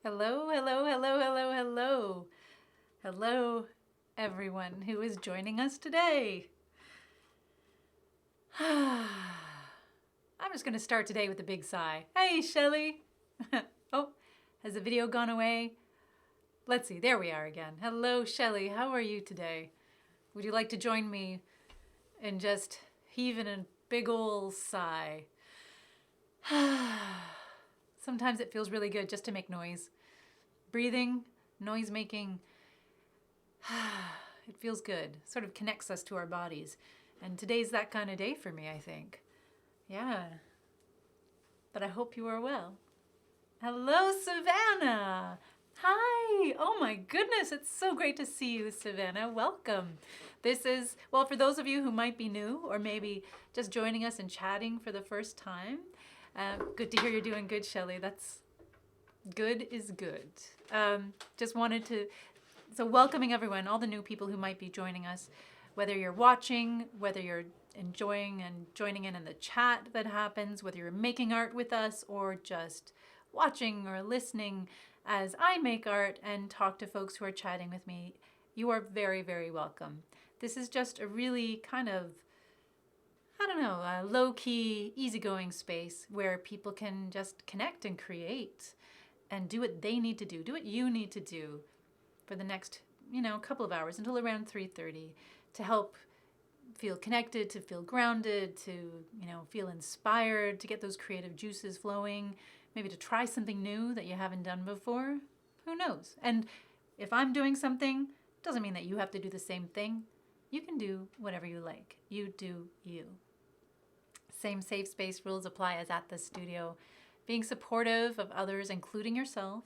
Hello, hello, hello, hello, hello. Hello, everyone who is joining us today. I'm just going to start today with a big sigh. Hey, Shelly. Oh, has the video gone away? Let's see, there we are again. Hello, Shelly. How are you today? Would you like to join me in just heaving a big ol' sigh? Sometimes it feels really good just to make noise. Breathing, noise making, it feels good. Sort of connects us to our bodies. And today's that kind of day for me, I think. Yeah. But I hope you are well. Hello, Savannah. Hi. Oh my goodness, it's so great to see you, Savannah. Welcome. This is, well, for those of you who might be new or maybe just joining us and chatting for the first time, good to hear you're doing good, Shelly. That's good is good. Just wanted to, so welcoming everyone, all the new people who might be joining us, whether you're watching, whether you're enjoying and joining in the chat that happens, whether you're making art with us or just watching or listening as I make art and talk to folks who are chatting with me, you are very, very welcome. This is just a really kind of, I don't know, a low-key, easygoing space where people can just connect and create and do what they need to do what you need to do for the next, couple of hours until around 3:30 to help feel connected, to feel grounded, to, feel inspired, to get those creative juices flowing, maybe to try something new that you haven't done before. Who knows? And if I'm doing something, doesn't mean that you have to do the same thing. You can do whatever you like. You do you. Same safe space rules apply as at the studio. Being supportive of others, including yourself,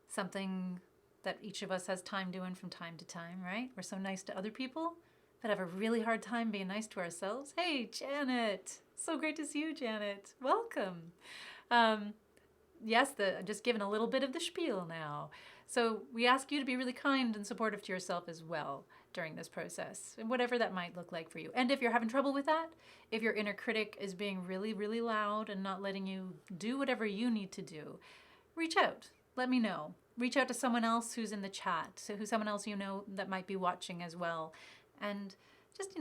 something that each of us has time doing from time to time, right? We're so nice to other people, but have a really hard time being nice to ourselves. Hey, Janet. So great to see you, Janet. Welcome. Yes, I'm just giving a little bit of the spiel now. So we ask you to be really kind and supportive to yourself as well during this process, and whatever that might look like for you. And if you're having trouble with that, if your inner critic is being really, really loud and not letting you do whatever you need to do, reach out. Let me know. Reach out to someone else who's in the chat, so who's someone else you know that might be watching as well. And just,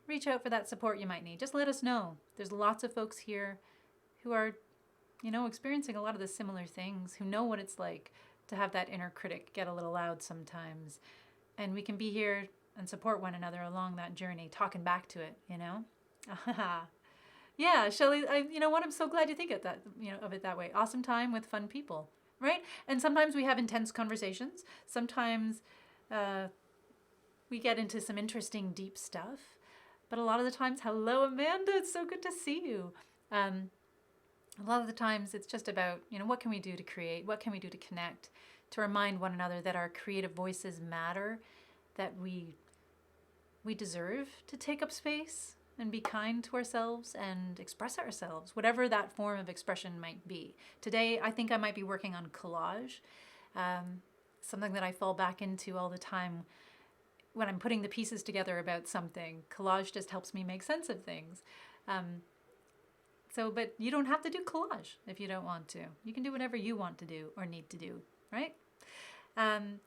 reach out for that support you might need. Just let us know. There's lots of folks here who are, experiencing a lot of the similar things, who know what it's like to have that inner critic get a little loud sometimes. And we can be here and support one another along that journey, talking back to it, Yeah, Shelley, you know what? I'm so glad you think of that, of it that way. Awesome time with fun people, right? And sometimes we have intense conversations. Sometimes we get into some interesting, deep stuff. But a lot of the times, hello, Amanda. It's so good to see you. A lot of the times, it's just about, what can we do to create? What can we do to connect? To remind one another that our creative voices matter, that we deserve to take up space and be kind to ourselves and express ourselves, whatever that form of expression might be. Today, I think I might be working on collage, something that I fall back into all the time when I'm putting the pieces together about something. Collage just helps me make sense of things. But you don't have to do collage if you don't want to. You can do whatever you want to do or need to do, right?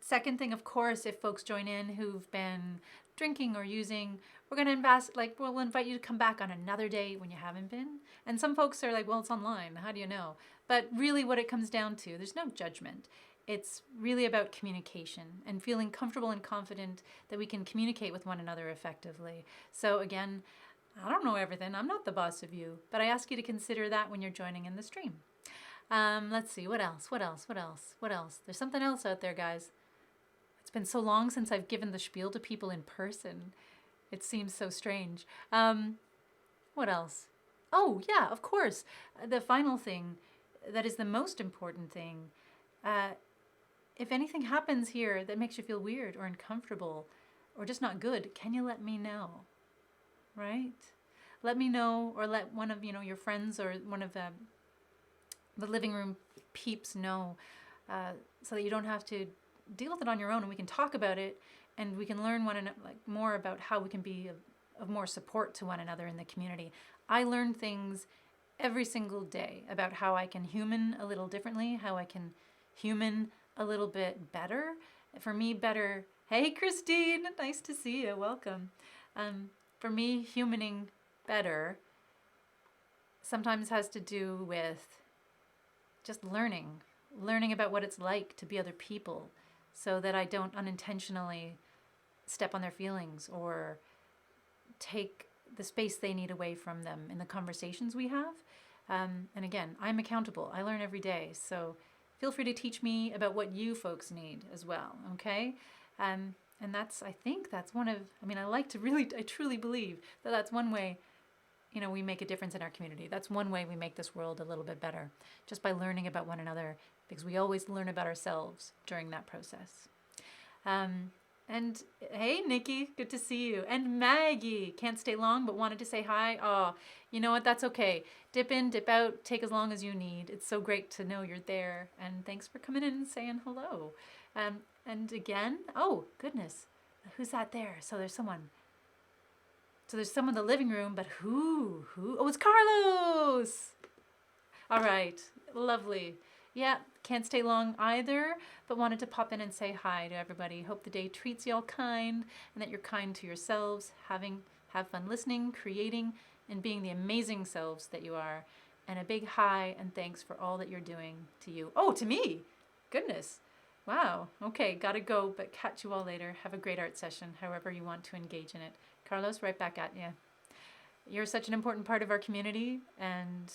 Second thing, of course, if folks join in who've been drinking or using, we're going to we'll invite you to come back on another day when you haven't been. And some folks are like, well, it's online. How do you know? But really what it comes down to, there's no judgment. It's really about communication and feeling comfortable and confident that we can communicate with one another effectively. So again, I don't know everything. I'm not the boss of you, but I ask you to consider that when you're joining in the stream. Let's see, what else? There's something else out there, guys. It's been so long since I've given the spiel to people in person. It seems so strange. What else? Oh, yeah, of course. The final thing that is the most important thing. If anything happens here that makes you feel weird or uncomfortable or just not good, can you let me know? Right? Let me know, or let one of, your friends or one of the living room peeps know, so that you don't have to deal with it on your own, and we can talk about it, and we can learn more about how we can be of more support to one another in the community. I learn things every single day about how I can human a little differently, how I can human a little bit better. For me, better. Hey, Christine, nice to see you. Welcome. For me, humaning better sometimes has to do with just learning about what it's like to be other people so that I don't unintentionally step on their feelings or take the space they need away from them in the conversations we have. And again, I'm accountable. I learn every day. So feel free to teach me about what you folks need as well, okay? And I think that's one of, I truly believe that that's one way, we make a difference in our community. That's one way we make this world a little bit better, just by learning about one another, because we always learn about ourselves during that process. And hey, Nikki, good to see you. And Maggie, can't stay long, but wanted to say hi. Oh, you know what? That's okay. Dip in, dip out, take as long as you need. It's so great to know you're there. And thanks for coming in and saying hello. And again, oh, goodness, who's that there? So there's someone in the living room, but who? Oh, it's Carlos. All right, lovely. Yeah, can't stay long either, but wanted to pop in and say hi to everybody. Hope the day treats you all kind and that you're kind to yourselves, have fun listening, creating, and being the amazing selves that you are. And a big hi and thanks for all that you're doing to you. Oh, to me. Goodness. Wow. Okay, gotta go, but catch you all later. Have a great art session, however you want to engage in it. Carlos, right back at you. You're such an important part of our community, and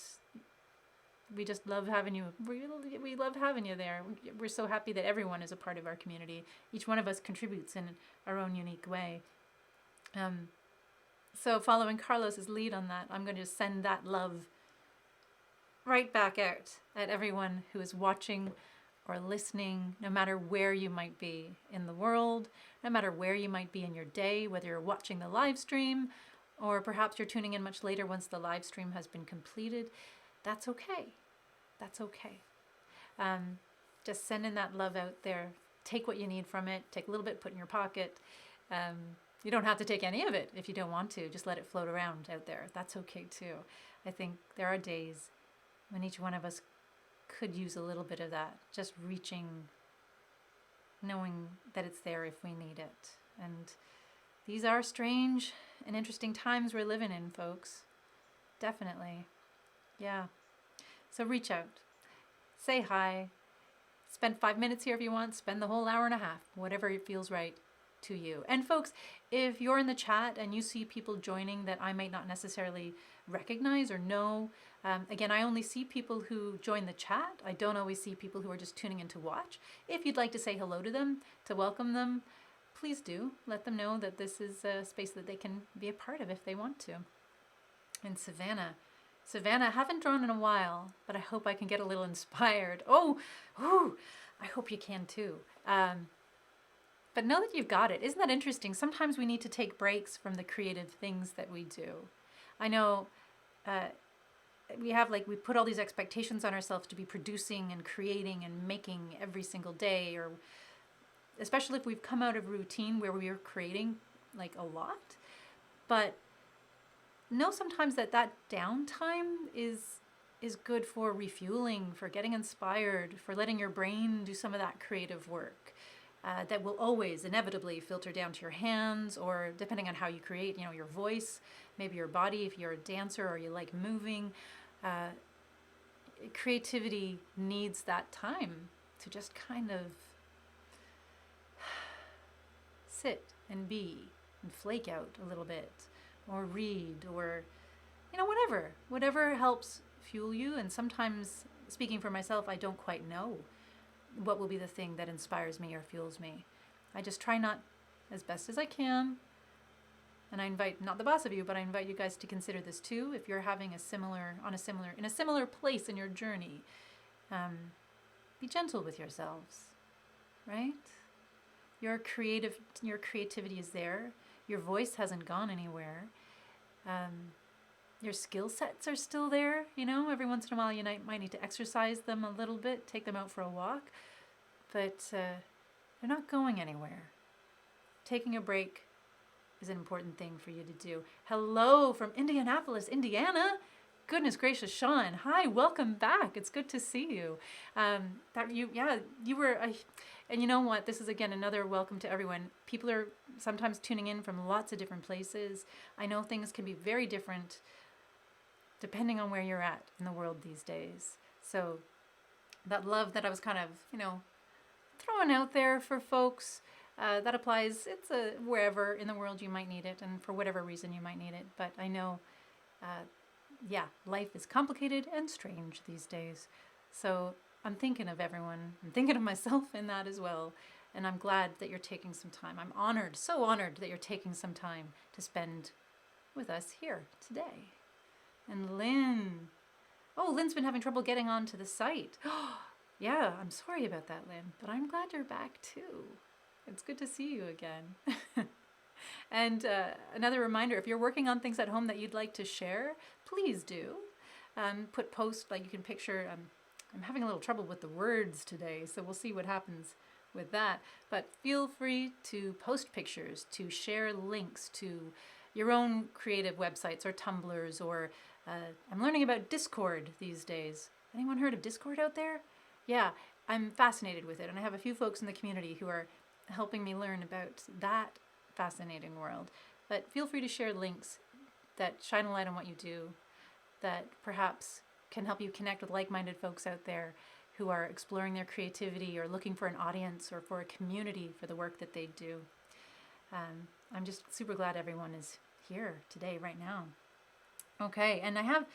we just love having you. We love having you there. We're so happy that everyone is a part of our community. Each one of us contributes in our own unique way. So following Carlos's lead on that, I'm going to send that love right back out at everyone who is watching or listening, no matter where you might be in the world, no matter where you might be in your day, whether you're watching the live stream or perhaps you're tuning in much later once the live stream has been completed. That's okay. That's okay. Just sending that love out there. Take what you need from it. Take a little bit, put in your pocket. You don't have to take any of it if you don't want to. Just let it float around out there. That's okay too. I think there are days when each one of us could use a little bit of that. Just reaching, knowing that it's there if we need it. And these are strange and interesting times we're living in, folks. Definitely. Yeah. So reach out. Say hi. Spend 5 minutes here if you want. Spend the whole hour and a half. Whatever feels right to you. And folks, if you're in the chat and you see people joining that I might not necessarily recognize or know, again, I only see people who join the chat. I don't always see people who are just tuning in to watch. If you'd like to say hello to them, to welcome them, please do. Let them know that this is a space that they can be a part of if they want to. And Savannah, I haven't drawn in a while, but I hope I can get a little inspired. Oh, I hope you can too. But know that you've got it. Isn't that interesting? Sometimes we need to take breaks from the creative things that we do. I know we put all these expectations on ourselves to be producing and creating and making every single day, or especially if we've come out of routine where we are creating like a lot. But know sometimes that downtime is good for refueling, for getting inspired, for letting your brain do some of that creative work. That will always inevitably filter down to your hands, or depending on how you create, your voice, maybe your body, if you're a dancer or you like moving. Creativity needs that time to just kind of sit and be and flake out a little bit, or read, or whatever helps fuel you. And sometimes, speaking for myself, I don't quite know what will be the thing that inspires me or fuels me. I just try not, as best as I can, and I invite, not the boss of you, but I invite you guys to consider this too. If you're having in a similar place in your journey, be gentle with yourselves, right? Your creativity is there. Your voice hasn't gone anywhere. Your skill sets are still there. Every once in a while you might need to exercise them a little bit, take them out for a walk, but they're not going anywhere. Taking a break is an important thing for you to do. Hello from Indianapolis, Indiana. goodness gracious, Sean. Hi, welcome back. It's good to see you. You were, and you know what? This is again another welcome to everyone. People are sometimes tuning in from lots of different places. I know things can be very different depending on where you're at in the world these days. So that love that I was kind of, throwing out there for folks, that applies. It's wherever in the world you might need it, and for whatever reason you might need it. But I know, life is complicated and strange these days. So I'm thinking of everyone. I'm thinking of myself in that as well. And I'm glad that you're taking some time. I'm honored, so honored that you're taking some time to spend with us here today. And Lynn. Oh, Lynn's been having trouble getting onto the site. Yeah, I'm sorry about that, Lynn. But I'm glad you're back too. It's good to see you again. And another reminder, if you're working on things at home that you'd like to share, please do. Put post, like you can picture, I'm having a little trouble with the words today, so we'll see what happens with that. But feel free to post pictures, to share links to your own creative websites or Tumblrs, or I'm learning about Discord these days. Anyone heard of Discord out there? Yeah, I'm fascinated with it, and I have a few folks in the community who are helping me learn about that fascinating world. But feel free to share links that shine a light on what you do, that perhaps can help you connect with like-minded folks out there who are exploring their creativity or looking for an audience or for a community for the work that they do. I'm just super glad everyone is here today, right now. Okay, and I have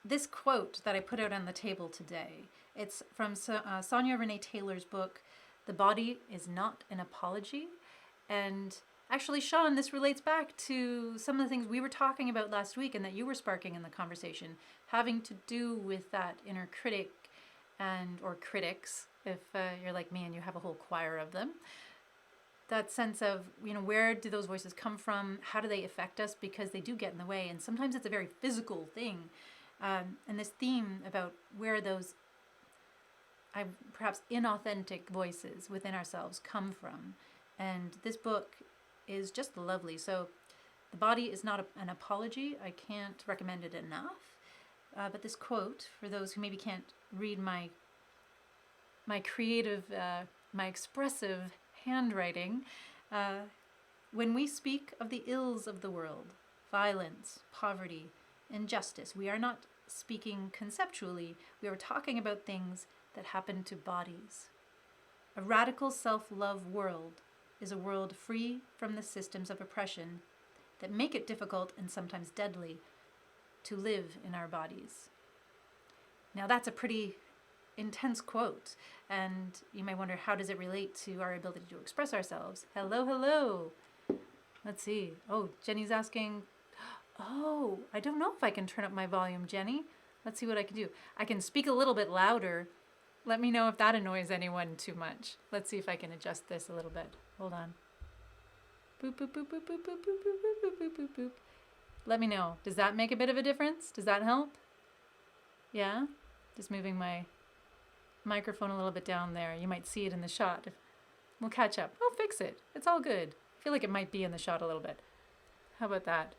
this quote that I put out on the table today. It's from Sonia Renee Taylor's book, The Body is Not an Apology. And actually, Sean, this relates back to some of the things we were talking about last week and that you were sparking in the conversation, having to do with that inner critic or critics, if you're like me and you have a whole choir of them. That sense of, where do those voices come from? How do they affect us? Because they do get in the way. And sometimes it's a very physical thing. And this theme about where those perhaps inauthentic voices within ourselves come from. And this book is just lovely. So The Body is Not an Apology. I can't recommend it enough. But this quote, for those who maybe can't read my creative, my expressive handwriting, when we speak of the ills of the world, violence, poverty, injustice, we are not speaking conceptually. We are talking about things that happen to bodies. A radical self-love world is a world free from the systems of oppression that make it difficult and sometimes deadly to live in our bodies. Now that's a pretty intense quote, and you may wonder, how does it relate to our ability to express ourselves? Hello. Let's see. Oh, Jenny's asking, I don't know if I can turn up my volume, Jenny. Let's see what I can do. I can speak a little bit louder. Let me know if that annoys anyone too much. Let's see if I can adjust this a little bit. Hold on. Boop, boop, boop, boop, boop, boop, boop, boop, boop, boop, boop, boop. Let me know. Does that make a bit of a difference? Does that help? Yeah? Just moving my microphone a little bit down there. You might see it in the shot. We'll catch up. I'll fix it. It's all good. I feel like it might be in the shot a little bit. How about that?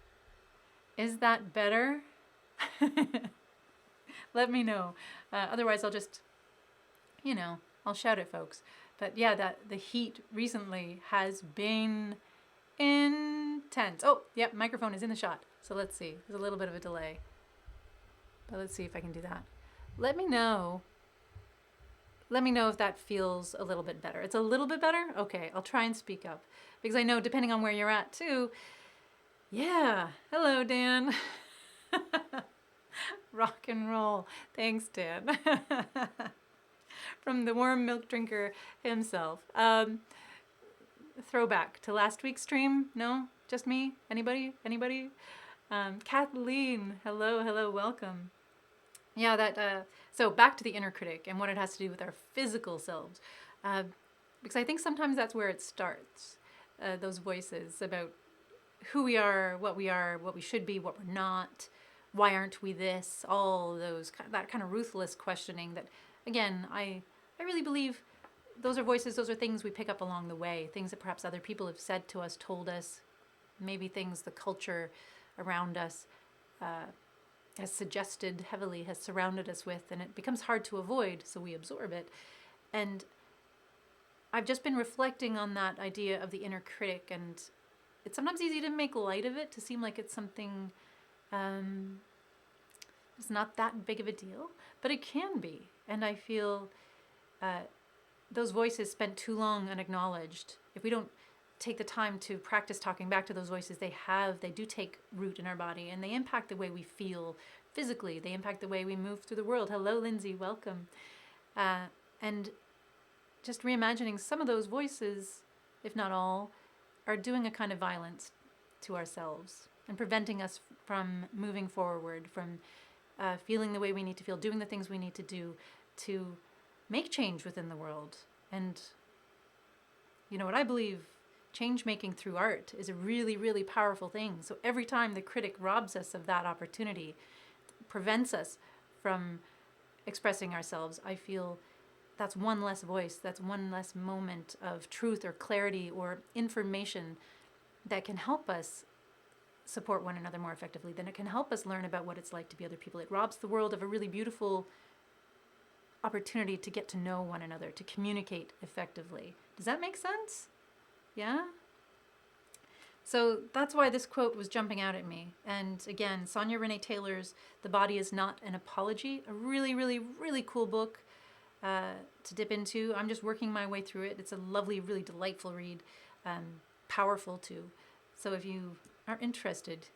Is that better? Let me know. Otherwise, I'll just, I'll shout at folks. But yeah, the heat recently has been intense. Oh, yep, microphone is in the shot. So let's see. There's a little bit of a delay. But let's see if I can do that. Let me know if that feels a little bit better. It's a little bit better? Okay, I'll try and speak up. Because I know depending on where you're at too. Yeah. Hello, Dan. Rock and roll. Thanks, Dan. From the warm milk drinker himself. Throwback to last week's stream? No? Just me? Anybody? Kathleen. Hello, welcome. Yeah, so back to the inner critic and what it has to do with our physical selves. Because I think sometimes that's where it starts. Those voices about who we are, what we should be, what we're not, why aren't we this, all those, that kind of ruthless questioning that, again, I really believe those are voices, those are things we pick up along the way, things that perhaps other people have said to us, told us, maybe things, the culture around us. has suggested heavily, has surrounded us with, and it becomes hard to avoid, so we absorb it. And I've just been reflecting on that idea of the inner critic, and it's sometimes easy to make light of it, to seem like it's something it's not that big of a deal, but it can be. And I feel those voices spent too long unacknowledged. If we don't take the time to practice talking back to those voices, they do take root in our body, and they impact the way we feel physically. They impact the way we move through the world. Hello, Lindsay, welcome. And just reimagining some of those voices, if not all, are doing a kind of violence to ourselves and preventing us from moving forward, from feeling the way we need to feel, doing the things we need to do to make change within the world. And you know what I believe, change making through art is a really, really powerful thing. So every time the critic robs us of that opportunity, prevents us from expressing ourselves, I feel that's one less voice, that's one less moment of truth or clarity or information that can help us support one another more effectively, then it can help us learn about what it's like to be other people. It robs the world of a really beautiful opportunity to get to know one another, to communicate effectively. Does that make sense? Yeah? So that's why this quote was jumping out at me. And again, Sonia Renee Taylor's The Body Is Not an Apology, a really, really, really cool book to dip into. I'm just working my way through it. It's a lovely, really delightful read, powerful too. So if you are interested,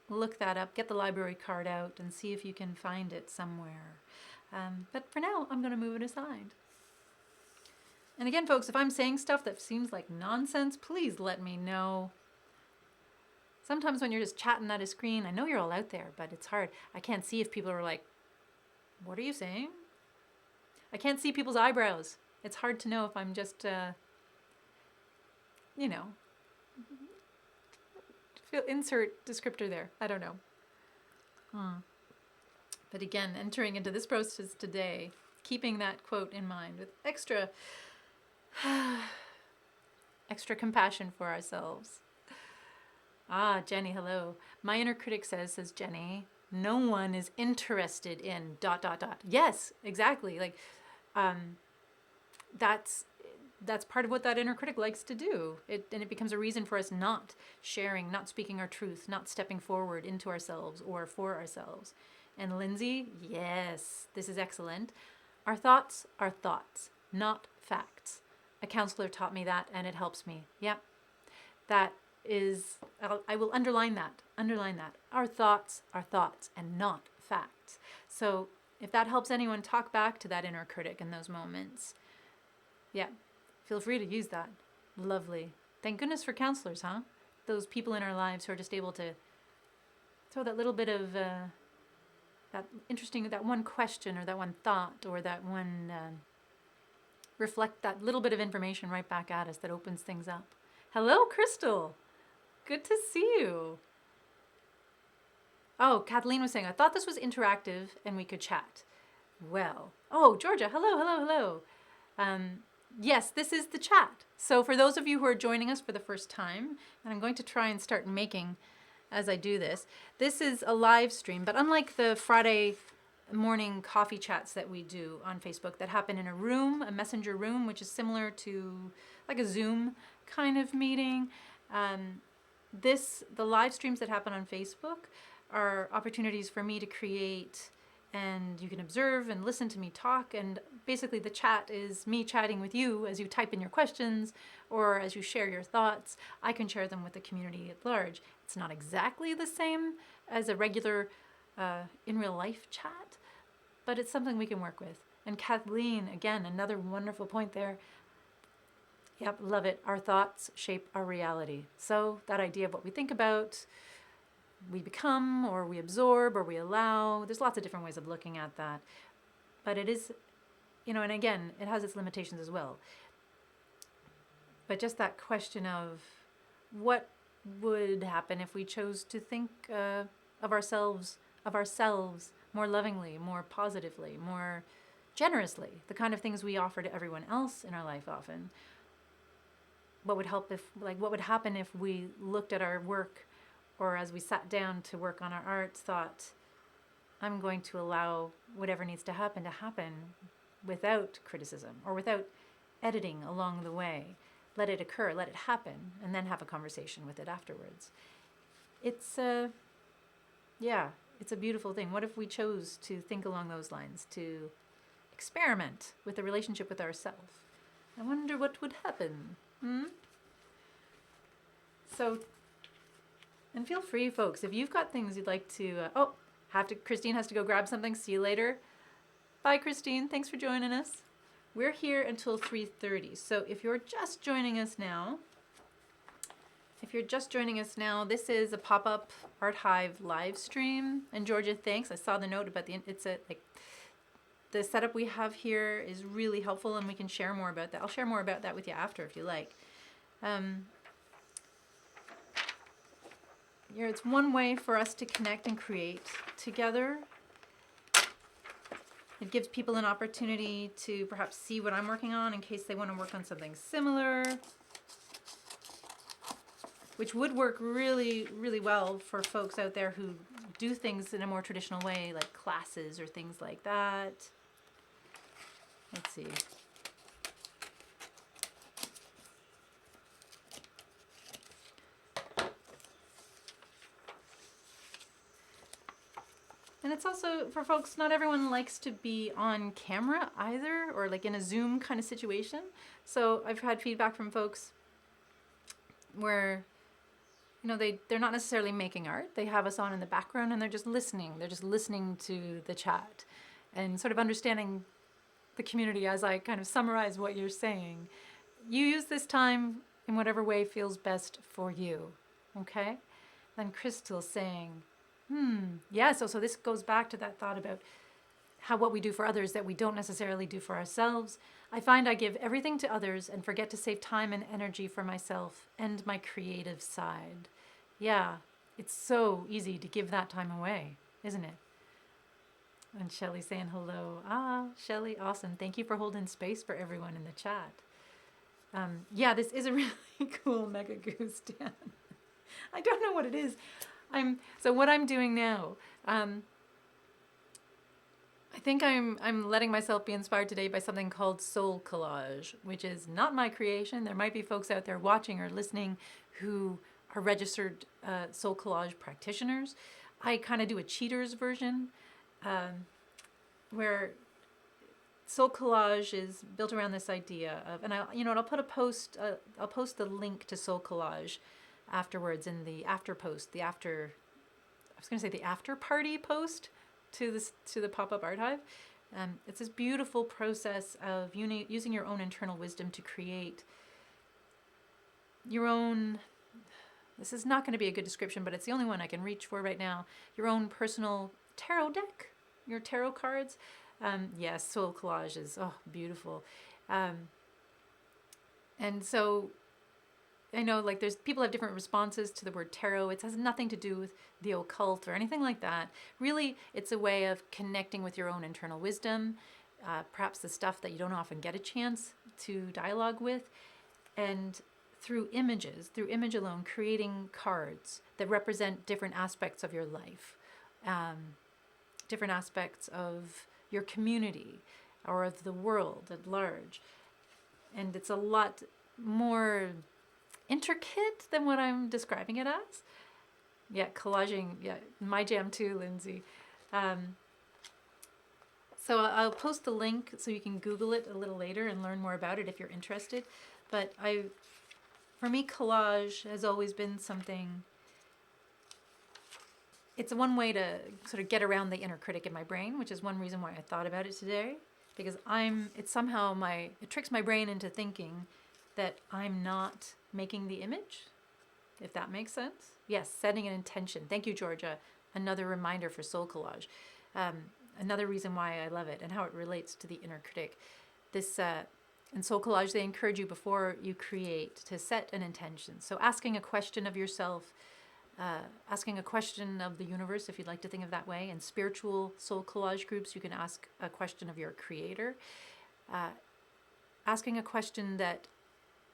look that up, get the library card out, and see if you can find it somewhere. But for now, I'm going to move it aside. And again, folks, if I'm saying stuff that seems like nonsense, please let me know. Sometimes when you're just chatting at a screen, I know you're all out there, but it's hard. I can't see if people are like, what are you saying? I can't see people's eyebrows. It's hard to know if I'm just, insert descriptor there. I don't know. But again, entering into this process today, keeping that quote in mind with extra compassion for ourselves. Jenny, hello. My inner critic says Jenny, no one is interested in ... Yes, exactly. Like, that's part of what that inner critic likes to do. And it becomes a reason for us not sharing, not speaking our truth, not stepping forward into ourselves or for ourselves. And Lindsay, yes, this is excellent. Our thoughts are thoughts, not facts. A counselor taught me that, and it helps me. Yep. That is, I will underline that. Our thoughts are thoughts and not facts. So if that helps anyone talk back to that inner critic in those moments, yeah, feel free to use that. Lovely. Thank goodness for counselors, huh? Those people in our lives who are just able to throw that little bit of that one question or that one thought or that one reflect that little bit of information right back at us that opens things up. Hello, Crystal. Good to see you. Oh, Kathleen was saying, I thought this was interactive and we could chat. Well, Georgia, hello. Yes, this is the chat. So for those of you who are joining us for the first time, and I'm going to try and start making as I do this, this is a live stream, but unlike the Friday morning coffee chats that we do on Facebook that happen in a room, a messenger room, which is similar to like a Zoom kind of meeting, the live streams that happen on Facebook are opportunities for me to create, and you can observe and listen to me talk. And basically the chat is me chatting with you as you type in your questions or as you share your thoughts. I can share them with the community at large. It's not exactly the same as a regular in real life chat, but it's something we can work with. And Kathleen, again, another wonderful point there. Yep, love it. Our thoughts shape our reality. So that idea of what we think about, we become, or we absorb, or we allow. There's lots of different ways of looking at that. But it is, and again, it has its limitations as well. But just that question of what would happen if we chose to think of ourselves more lovingly, more positively, more generously, the kind of things we offer to everyone else in our life often. What would happen if we looked at our work, or as we sat down to work on our art, thought, I'm going to allow whatever needs to happen without criticism or without editing along the way. Let it occur, let it happen, and then have a conversation with it afterwards. It's it's a beautiful thing. What if we chose to think along those lines, to experiment with the relationship with ourselves? I wonder what would happen. So, and feel free, folks, if you've got things you'd like to. Christine has to go grab something. See you later. Bye, Christine. Thanks for joining us. We're here until 3:30. So if you're just joining us now, this is a pop-up Art Hive live stream. And Georgia, thanks. I saw the note about the setup we have here is really helpful, and we can share more about that. I'll share more about that with you after if you like. It's one way for us to connect and create together. It gives people an opportunity to perhaps see what I'm working on in case they want to work on something similar, which would work really, really well for folks out there who do things in a more traditional way, like classes or things like that. Let's see. And it's also, for folks, not everyone likes to be on camera either, or like in a Zoom kind of situation. So I've had feedback from folks where, they're not necessarily making art. They have us on in the background and they're just listening. They're just listening to the chat and sort of understanding the community as I kind of summarize what you're saying. You use this time in whatever way feels best for you, okay? Then Crystal's saying, yeah, so this goes back to that thought about what we do for others that we don't necessarily do for ourselves. I find I give everything to others and forget to save time and energy for myself and my creative side. Yeah, it's so easy to give that time away, isn't it? And Shelley saying hello. Shelley, awesome. Thank you for holding space for everyone in the chat. This is a really cool Mega Goose, Dan. I don't know what it is. So what I'm doing now, I think I'm letting myself be inspired today by something called soul collage, which is not my creation. There might be folks out there watching or listening who are registered soul collage practitioners. I kind of do a cheater's version, where soul collage is built around this idea of, and I'll put I'll post the link to soul collage afterwards in the after party post to the pop-up Art Hive. It's this beautiful process of using your own internal wisdom to create your own, this is not going to be a good description, but it's the only one I can reach for right now, your own personal tarot deck, your tarot cards. Yes, soul collage is beautiful. And so I know there's people have different responses to the word tarot. It has nothing to do with the occult or anything like that. Really, it's a way of connecting with your own internal wisdom, perhaps the stuff that you don't often get a chance to dialogue with, and through image alone, creating cards that represent different aspects of your life, different aspects of your community or of the world at large. And it's a lot more intricate than what I'm describing it as. Yeah, collaging, my jam too, Lindsay. So I'll post the link so you can Google it a little later and learn more about it if you're interested. But for me, collage has always been something, it's one way to sort of get around the inner critic in my brain, which is one reason why I thought about it today, because it tricks my brain into thinking that I'm not making the image, if that makes sense. Yes, setting an intention. Thank you, Georgia. Another reminder for soul collage. Another reason why I love it and how it relates to the inner critic. In soul collage, they encourage you before you create to set an intention. So asking a question of yourself, asking a question of the universe, if you'd like to think of that way. In spiritual soul collage groups, you can ask a question of your creator. Asking a question that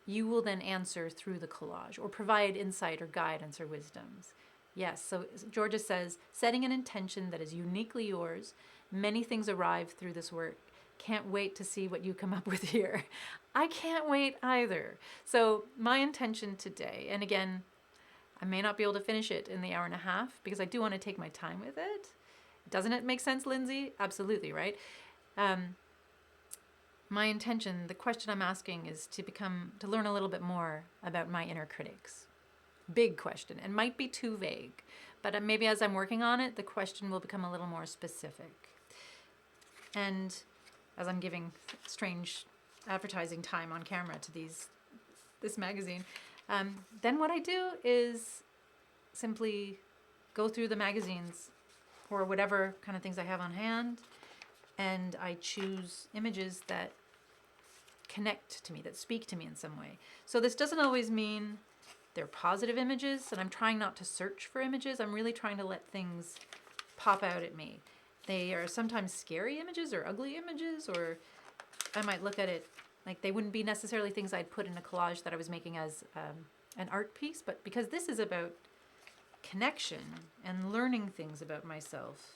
you will then answer through the collage or provide insight or guidance or wisdoms. Yes, so Georgia says, setting an intention that is uniquely yours. Many things arrive through this work. Can't wait to see what you come up with here. I can't wait either. So my intention today, and again, I may not be able to finish it in the hour and a half because I do want to take my time with it. Doesn't it make sense, Lindsay? Absolutely, right? My intention, the question I'm asking is to learn a little bit more about my inner critics. Big question, and might be too vague, but maybe as I'm working on it, the question will become a little more specific. And as I'm giving strange advertising time on camera to this magazine, then what I do is simply go through the magazines or whatever kind of things I have on hand, and I choose images that connect to me, that speak to me in some way. So this doesn't always mean they're positive images, and I'm trying not to search for images. I'm really trying to let things pop out at me. They are sometimes scary images or ugly images, or I might look at it like they wouldn't be necessarily things I'd put in a collage that I was making as an art piece, but because this is about connection and learning things about myself,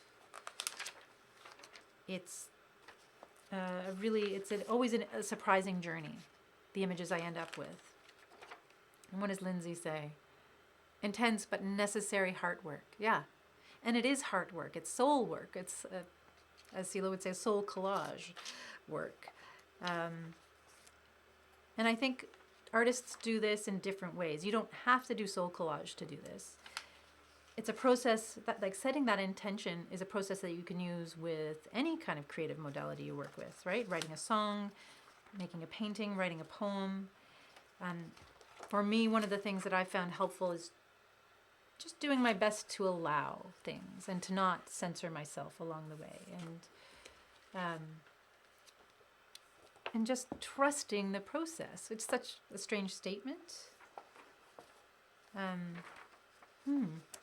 it's always a surprising journey, the images I end up with. And what does Lindsay say? Intense but necessary heart work. Yeah. And it is heart work. It's soul work. It's, as Sila would say, soul collage work. And I think artists do this in different ways. You don't have to do soul collage to do this. It's a process that, like, setting that intention is a process that you can use with any kind of creative modality you work with, right? Writing a song, making a painting, writing a poem. For me, one of the things that I found helpful is just doing my best to allow things and to not censor myself along the way, and just trusting the process. It's such a strange statement.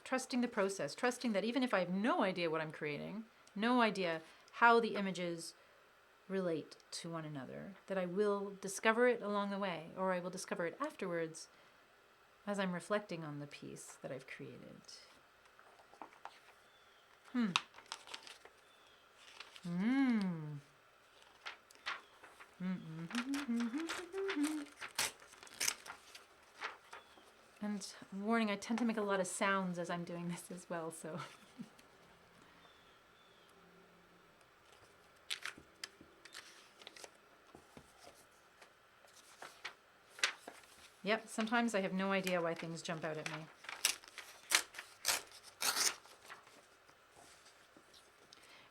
Trusting the process, trusting that even if I have no idea what I'm creating, no idea how the images relate to one another, that I will discover it along the way, or I will discover it afterwards as I'm reflecting on the piece that I've created. And warning, I tend to make a lot of sounds as I'm doing this as well, so. Yep, sometimes I have no idea why things jump out at me.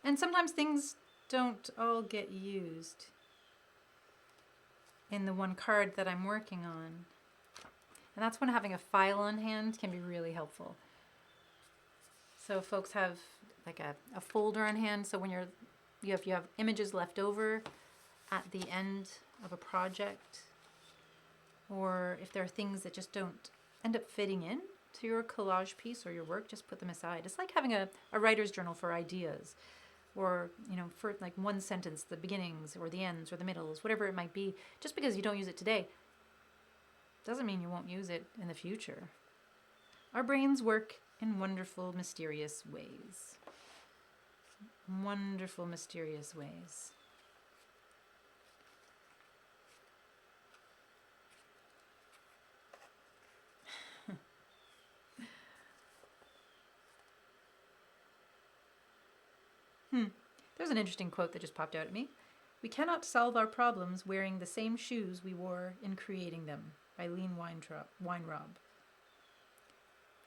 And sometimes things don't all get used in the one card that I'm working on. And that's when having a file on hand can be really helpful. So folks have like a folder on hand, so when you have images left over at the end of a project, or if there are things that just don't end up fitting in to your collage piece or your work, just put them aside. It's like having a writer's journal for ideas, or, for like one sentence, the beginnings or the ends or the middles, whatever it might be. Just because you don't use it today doesn't mean you won't use it in the future. Our brains work in wonderful, mysterious ways. Wonderful, mysterious ways. There's an interesting quote that just popped out at me. "We cannot solve our problems wearing the same shoes we wore in creating them," by Lean Weinrob.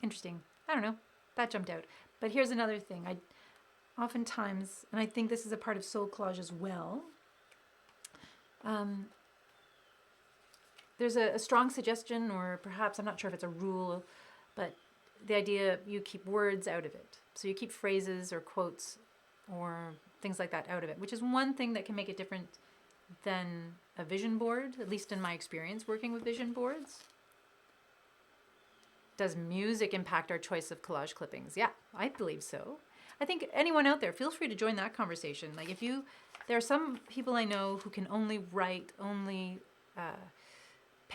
Interesting. I don't know. That jumped out. But here's another thing. I oftentimes, and I think this is a part of soul collage as well, there's a strong suggestion, or perhaps, I'm not sure if it's a rule, but the idea you keep words out of it. So you keep phrases or quotes or things like that out of it, which is one thing that can make it different than a vision board, at least in my experience working with vision boards. Does music impact our choice of collage clippings? Yeah, I believe so. I think anyone out there, feel free to join that conversation. Like there are some people I know who can only write, only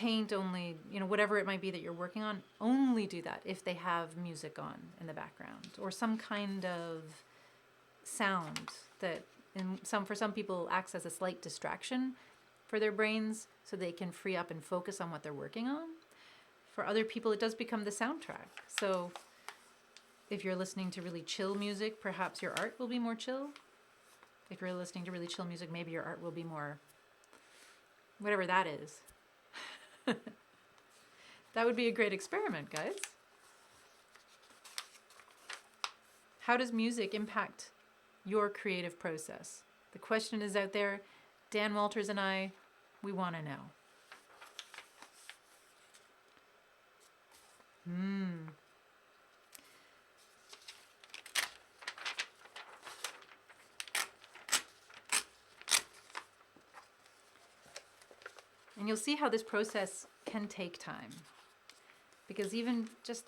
paint only, whatever it might be that you're working on, only do that if they have music on in the background or some kind of sound that for some people acts as a slight distraction for their brains so they can free up and focus on what they're working on. For other people, it does become the soundtrack. So if you're listening to really chill music, perhaps your art will be more chill. If you're listening to really chill music, maybe your art will be more, whatever that is. That would be a great experiment, guys. How does music impact your creative process? The question is out there. Dan Walters and I, we want to know. And you'll see how this process can take time. Because even just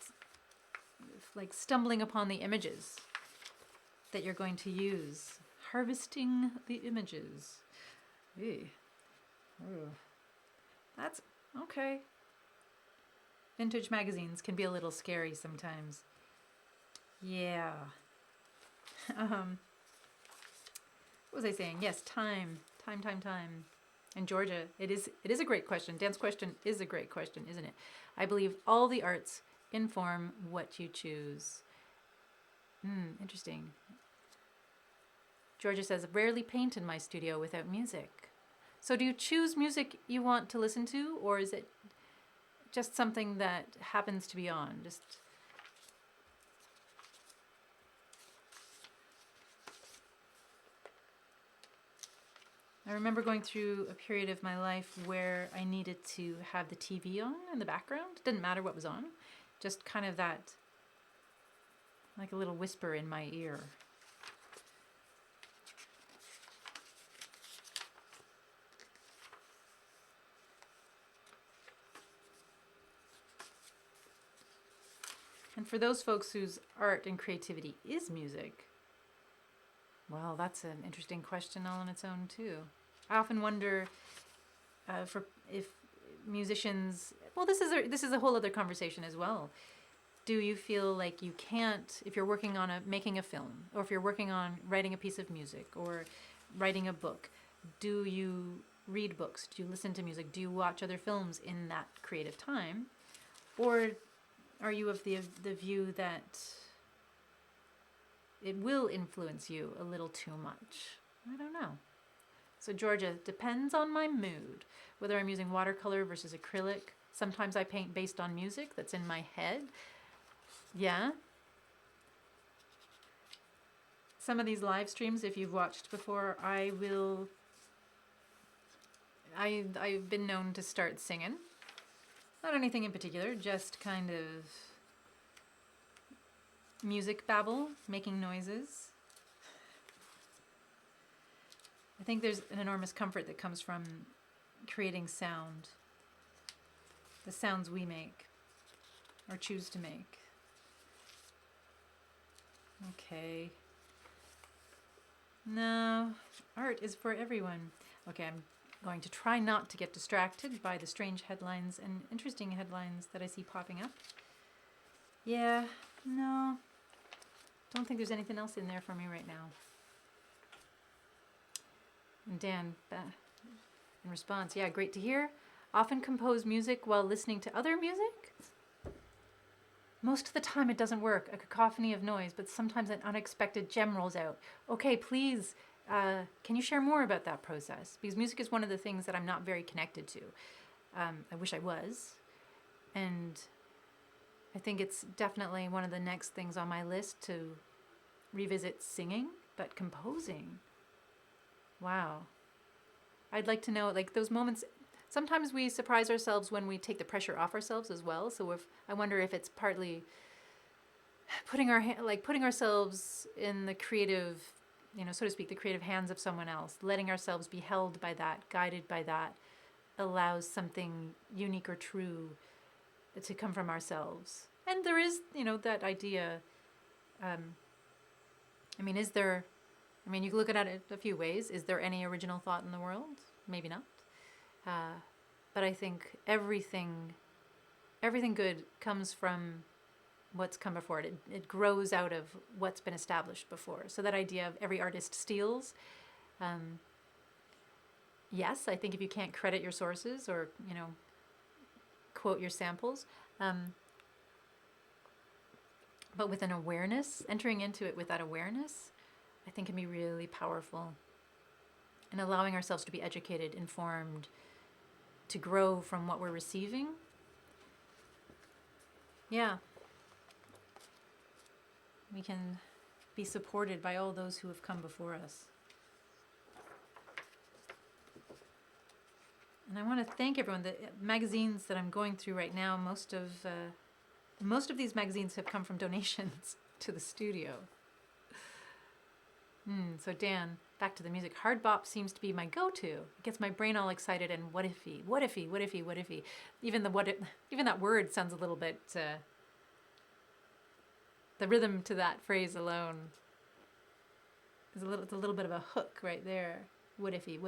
like stumbling upon the images that you're going to use, harvesting the images. Ew. That's okay. Vintage magazines can be a little scary sometimes. Yeah. What was I saying? Yes, time. And Georgia, it is a great question. Dan's question is a great question, isn't it? I believe all the arts inform what you choose. Interesting. Georgia says, rarely paint in my studio without music. So do you choose music you want to listen to, or is it just something that happens to be on? I remember going through a period of my life where I needed to have the TV on in the background. It didn't matter what was on, just kind of that, like a little whisper in my ear. And for those folks whose art and creativity is music, well, that's an interesting question all on its own too. I often wonder if musicians. Well, this is a whole other conversation as well. Do you feel like you can't, if you're working on making a film, or if you're working on writing a piece of music or writing a book? Do you read books? Do you listen to music? Do you watch other films in that creative time, or are you of the view that it will influence you a little too much? I don't know. So Georgia, depends on my mood, whether I'm using watercolor versus acrylic. Sometimes I paint based on music that's in my head. Yeah. Some of these live streams, if you've watched before, I've been known to start singing. Not anything in particular, just kind of music babble, making noises. I think there's an enormous comfort that comes from creating sound. The sounds we make or choose to make. Okay. No, art is for everyone. Okay, I'm going to try not to get distracted by the strange headlines and interesting headlines that I see popping up. Yeah, no. Don't think there's anything else in there for me right now. And Dan, in response, yeah, great to hear. Often compose music while listening to other music? Most of the time it doesn't work, a cacophony of noise, but sometimes an unexpected gem rolls out. Okay, please, can you share more about that process? Because music is one of the things that I'm not very connected to. I wish I was. And I think it's definitely one of the next things on my list to revisit singing, but composing. Wow. I'd like to know, like those moments, sometimes we surprise ourselves when we take the pressure off ourselves as well. So I wonder if it's partly putting ourselves in the creative, so to speak, the creative hands of someone else, letting ourselves be held by that, guided by that, allows something unique or true to come from ourselves. And there is, that idea, you can look at it a few ways. Is there any original thought in the world? Maybe not. But I think everything good comes from what's come before it. It grows out of what's been established before. So that idea of every artist steals, yes, I think if you can't credit your sources or, quote your samples, but with an awareness, entering into it with that awareness, I think can be really powerful. And allowing ourselves to be educated, informed, to grow from what we're receiving. Yeah. We can be supported by all those who have come before us. And I want to thank everyone. The magazines that I'm going through right now, most of these magazines have come from donations to the studio. So Dan, back to the music. Hard bop seems to be my go-to. It gets my brain all excited and what if he? Even that word sounds a little bit. The rhythm to that phrase alone is a little bit of a hook right there. What if he?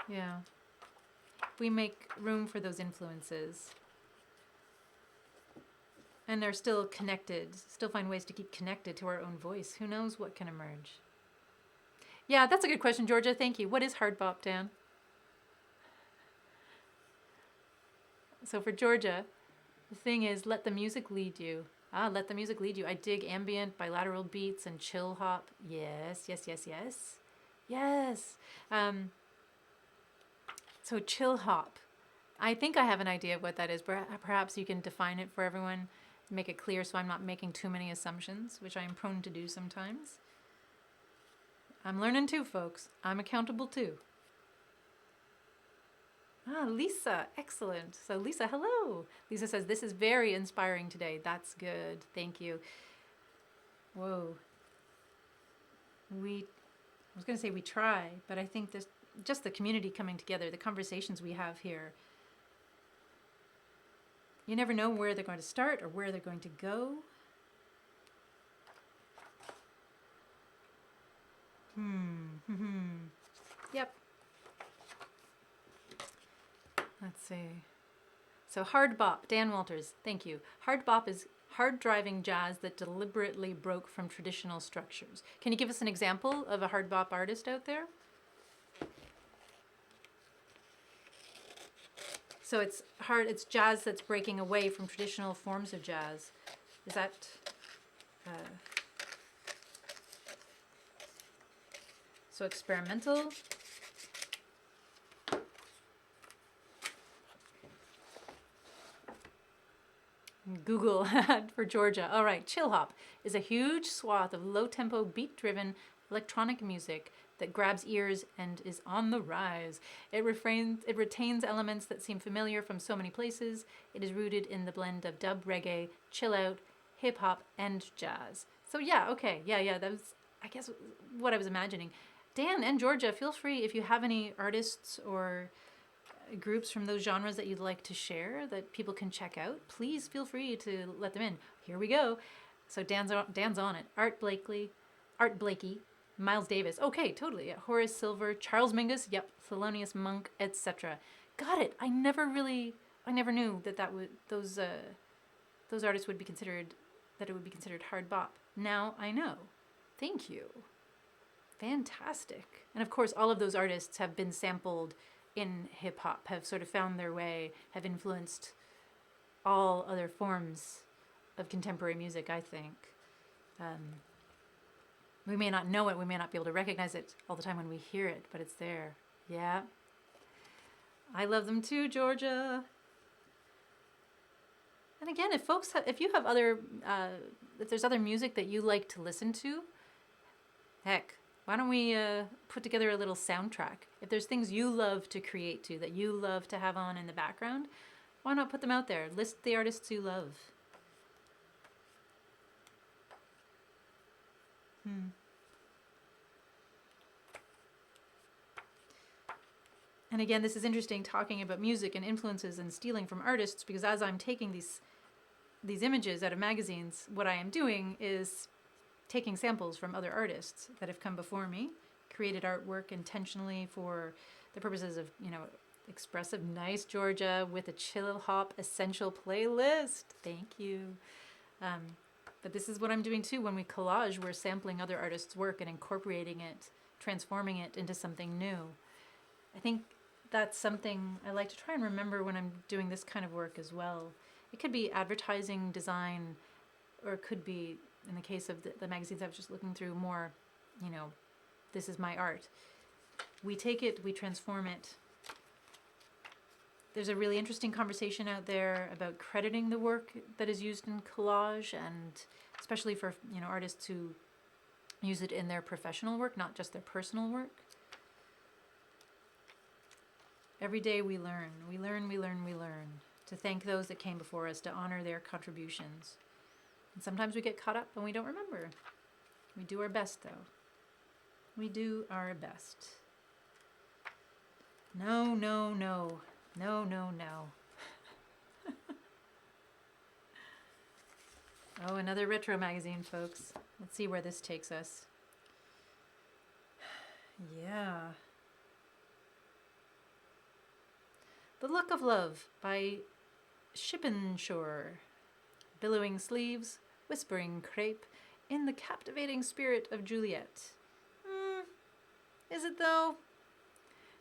Yeah. We make room for those influences. And they're still connected, still find ways to keep connected to our own voice. Who knows what can emerge? Yeah, that's a good question, Georgia. Thank you. What is hard bop, Dan? So for Georgia, the thing is, let the music lead you. Let the music lead you. I dig ambient, bilateral beats, and chill hop. Yes. So chill hop. I think I have an idea of what that is. Perhaps you can define it for everyone, make it clear so I'm not making too many assumptions, which I am prone to do sometimes. I'm learning too, folks. I'm accountable too. Lisa, excellent. So Lisa, hello. Lisa says, this is very inspiring today. That's good. Thank you. Whoa. I was going to say we try, but I think this, just the community coming together, the conversations we have here, you never know where they're going to start or where they're going to go. Yep. Let's see. So hard bop, Dan Walters, thank you. Hard bop is hard driving jazz that deliberately broke from traditional structures. Can you give us an example of a hard bop artist out there? So it's jazz that's breaking away from traditional forms of jazz. Is that so experimental? Google for Georgia. All right, chill hop is a huge swath of low-tempo, beat-driven electronic music that grabs ears and is on the rise. It retains elements that seem familiar from so many places. It is rooted in the blend of dub, reggae, chill out, hip hop, and jazz. So yeah, okay, yeah, that was, I guess, what I was imagining. Dan and Georgia, feel free if you have any artists or groups from those genres that you'd like to share that people can check out, please feel free to let them in. Here we go. So Dan's on it. Art Blakey, Miles Davis. Okay, totally. Yeah. Horace Silver, Charles Mingus. Yep. Thelonious Monk, etc. Got it. I never knew that those artists would be considered, that it would be considered hard bop. Now I know. Thank you. Fantastic. And of course, all of those artists have been sampled in hip hop, have sort of found their way, have influenced all other forms of contemporary music, I think. We may not know it, we may not be able to recognize it all the time when we hear it, but it's there. Yeah. I love them too, Georgia. And again, if there's other music that you like to listen to, heck, why don't we put together a little soundtrack? If there's things you love to create to, that you love to have on in the background, why not put them out there? List the artists you love. And again, this is interesting, talking about music and influences and stealing from artists, because as I'm taking these images out of magazines, what I am doing is taking samples from other artists that have come before me, created artwork intentionally for the purposes of, expressive. Nice, Georgia, with a chill hop essential playlist. Thank you. But this is what I'm doing too. When we collage, we're sampling other artists' work and incorporating it, transforming it into something new. I think that's something I like to try and remember when I'm doing this kind of work as well. It could be advertising, design, or it could be, in the case of the magazines I was just looking through, more, this is my art. We take it, we transform it. There's a really interesting conversation out there about crediting the work that is used in collage, and especially for artists who use it in their professional work, not just their personal work. Every day we learn, we learn, we learn, we learn. To thank those that came before us, to honor their contributions. And sometimes we get caught up and we don't remember. We do our best, though. We do our best. No, no, no. No, no, no. Oh, another retro magazine, folks. Let's see where this takes us. Yeah. The Look of Love by Shippenshaw. Billowing sleeves, whispering crepe, in the captivating spirit of Juliet. Is it though?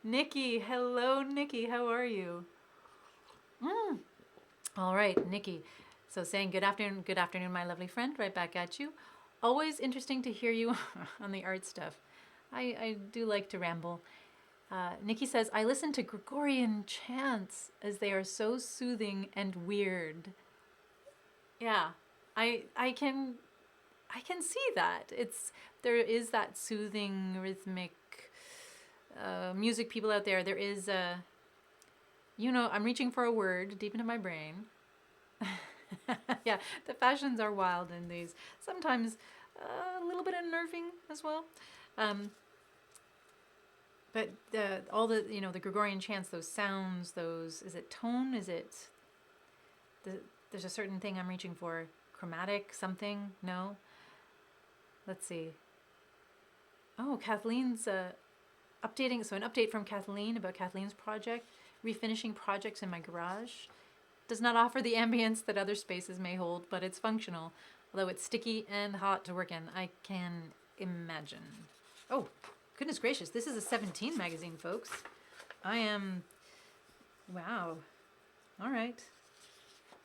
Nikki, hello Nikki, how are you? All right, Nikki. So saying good afternoon, my lovely friend, right back at you. Always interesting to hear you on the art stuff. I do like to ramble. Nikki says, I listen to Gregorian chants as they are so soothing and weird. Yeah, I can see that. There is that soothing, rhythmic music people out there. There is I'm reaching for a word deep into my brain. Yeah, the fashions are wild in these. Sometimes a little bit unnerving as well. But all the the Gregorian chants, those sounds, is it tone? Is it there's a certain thing I'm reaching for. Chromatic, something? No? Let's see. Oh, Kathleen's updating. So an update from Kathleen about Kathleen's project. Refinishing projects in my garage. Does not offer the ambience that other spaces may hold, but it's functional. Although it's sticky and hot to work in. I can imagine. Oh, goodness gracious. This is a 17 magazine, folks. Wow. All right.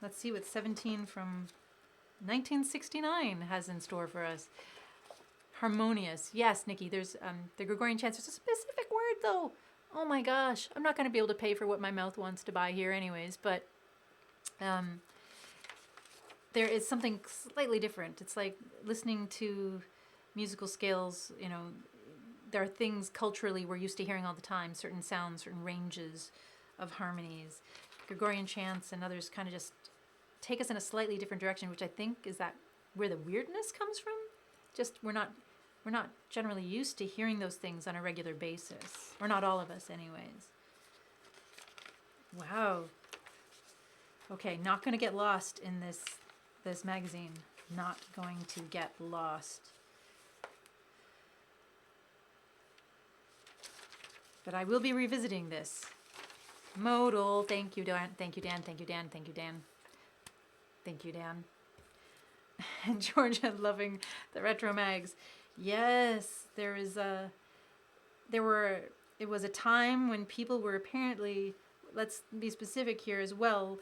Let's see what 17 from 1969 has in store for us. Harmonious. Yes, Nikki, there's the Gregorian chants. There's a specific word, though. Oh my gosh. I'm not going to be able to pay for what my mouth wants to buy here anyways, but there is something slightly different. It's like listening to musical scales, there are things culturally we're used to hearing all the time, certain sounds, certain ranges of harmonies. Gregorian chants and others kind of just take us in a slightly different direction, which I think is that where the weirdness comes from. Just we're not generally used to hearing those things on a regular basis, or not all of us anyways. Wow. Okay, not going to get lost in this magazine. Not going to get lost. But I will be revisiting this. Modal. Thank you, Dan. Thank you, Dan. Thank you, Dan. Thank you, Dan. Thank you, Dan. And Georgia loving the retro mags. Yes, it was a time when people were apparently, let's be specific here as well,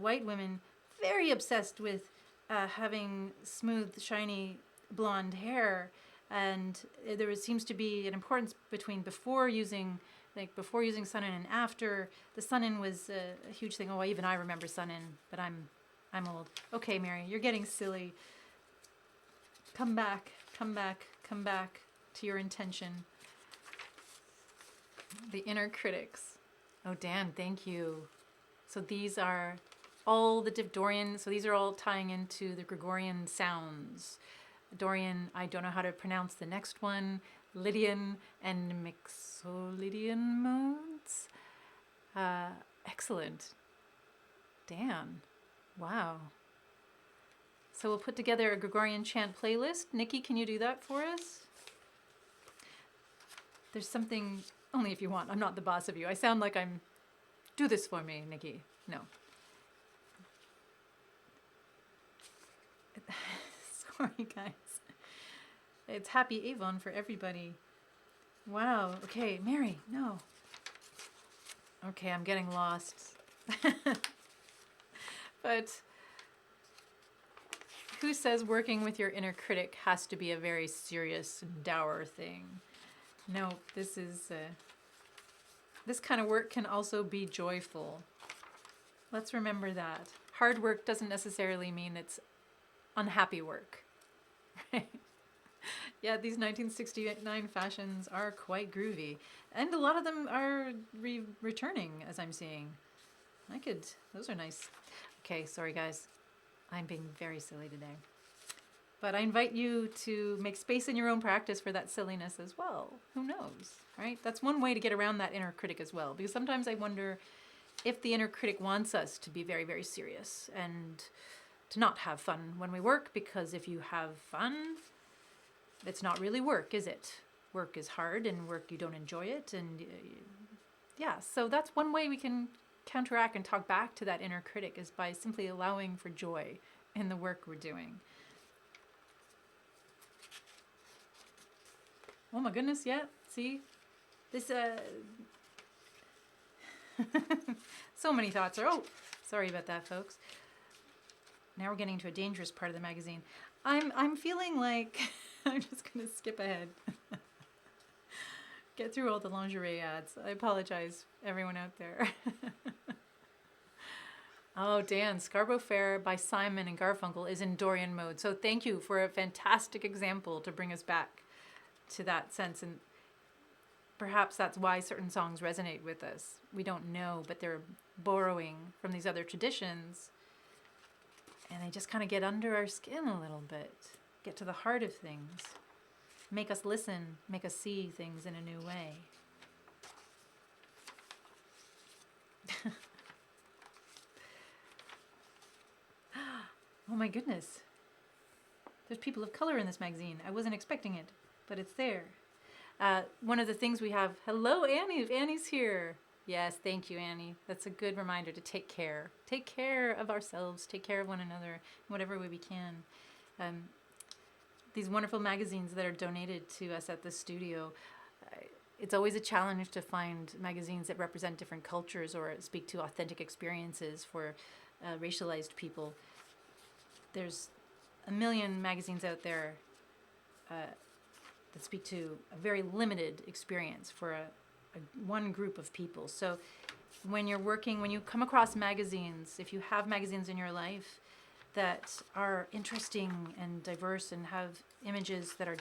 white women very obsessed with having smooth, shiny blonde hair. And seems to be an importance between before using sun-in and after. The sun-in was a huge thing. Oh, even I remember sun-in, but I'm old. Okay, Mary, you're getting silly. Come back to your intention. The inner critics. Oh, Dan, thank you. So these are all the Dorian. So these are all tying into the Gregorian sounds. Dorian, I don't know how to pronounce the next one, Lydian and Mixolydian modes. Excellent. Dan. Wow. So we'll put together a Gregorian chant playlist. Nikki, can you do that for us? There's something, only if you want. I'm not the boss of you. I sound like I'm, do this for me, Nikki. No. Sorry, guys. It's happy Avon for everybody. Wow. Okay, Mary, no. Okay, I'm getting lost. But who says working with your inner critic has to be a very serious and dour thing? No, this is this kind of work can also be joyful. Let's remember that. Hard work doesn't necessarily mean it's unhappy work. Right? Yeah, these 1969 fashions are quite groovy. And a lot of them are returning, as I'm seeing. Those are nice. Okay, sorry guys. I'm being very silly today. But I invite you to make space in your own practice for that silliness as well. Who knows, right? That's one way to get around that inner critic as well. Because sometimes I wonder if the inner critic wants us to be very, very serious and to not have fun when we work, because if you have fun, it's not really work, is it? Work is hard, and work, you don't enjoy it. And yeah, so that's one way we can counteract and talk back to that inner critic, is by simply allowing for joy in the work we're doing. Oh my goodness, yeah, see? This, so many thoughts are, oh, sorry about that, folks. Now we're getting to a dangerous part of the magazine. I'm feeling like, I'm just gonna skip ahead. Get through all the lingerie ads. I apologize, everyone out there. Oh, Dan, Scarborough Fair by Simon and Garfunkel is in Dorian mode. So thank you for a fantastic example to bring us back to that sense. And perhaps that's why certain songs resonate with us. We don't know, but they're borrowing from these other traditions. And they just kind of get under our skin a little bit, get to the heart of things, make us listen, make us see things in a new way. Oh my goodness. There's people of color in this magazine. I wasn't expecting it, but it's there. One of the things we have, hello Annie, Annie's here. Yes, thank you, Annie. That's a good reminder to take care. Take care of ourselves, take care of one another in whatever way we can. These wonderful magazines that are donated to us at the studio, it's always a challenge to find magazines that represent different cultures or speak to authentic experiences for racialized people. There's a million magazines out there that speak to a very limited experience for one group of people. So when you're working, when you come across magazines, if you have magazines in your life that are interesting and diverse and have images that are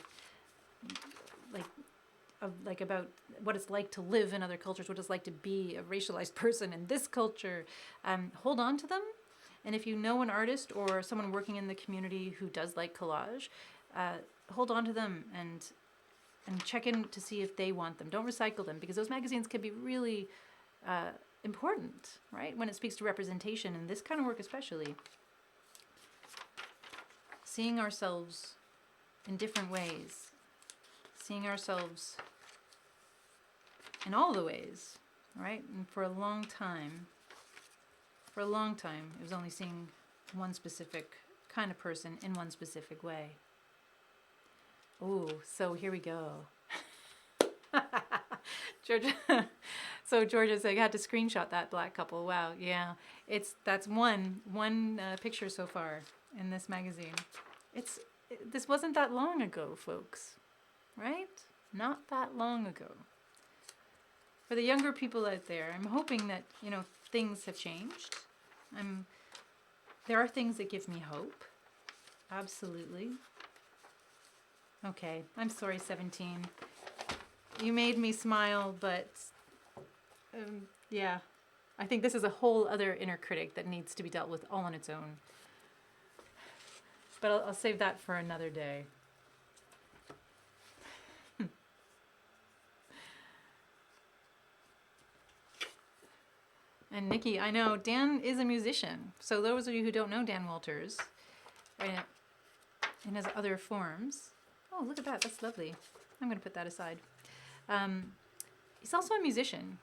like about what it's like to live in other cultures, what it's like to be a racialized person in this culture, hold on to them. And if you know an artist or someone working in the community who does like collage, hold on to them and check in to see if they want them. Don't recycle them, because those magazines can be really important, right? When it speaks to representation, and this kind of work especially. Seeing ourselves in different ways. Seeing ourselves in all the ways, right? And for a long time, it was only seeing one specific kind of person in one specific way. Oh, so here we go. Georgia. So Georgia said I had to screenshot that black couple. Wow, yeah. That's one picture so far in this magazine. This wasn't that long ago, folks. Right? Not that long ago. For the younger people out there, I'm hoping that, things have changed. There are things that give me hope. Absolutely. Okay, I'm sorry, 17. You made me smile, but yeah. I think this is a whole other inner critic that needs to be dealt with all on its own. But I'll save that for another day. And Nikki, I know Dan is a musician. So those of you who don't know Dan Walters, right, in his other forms. Oh, look at that. That's lovely. I'm going to put that aside. He's also a musician.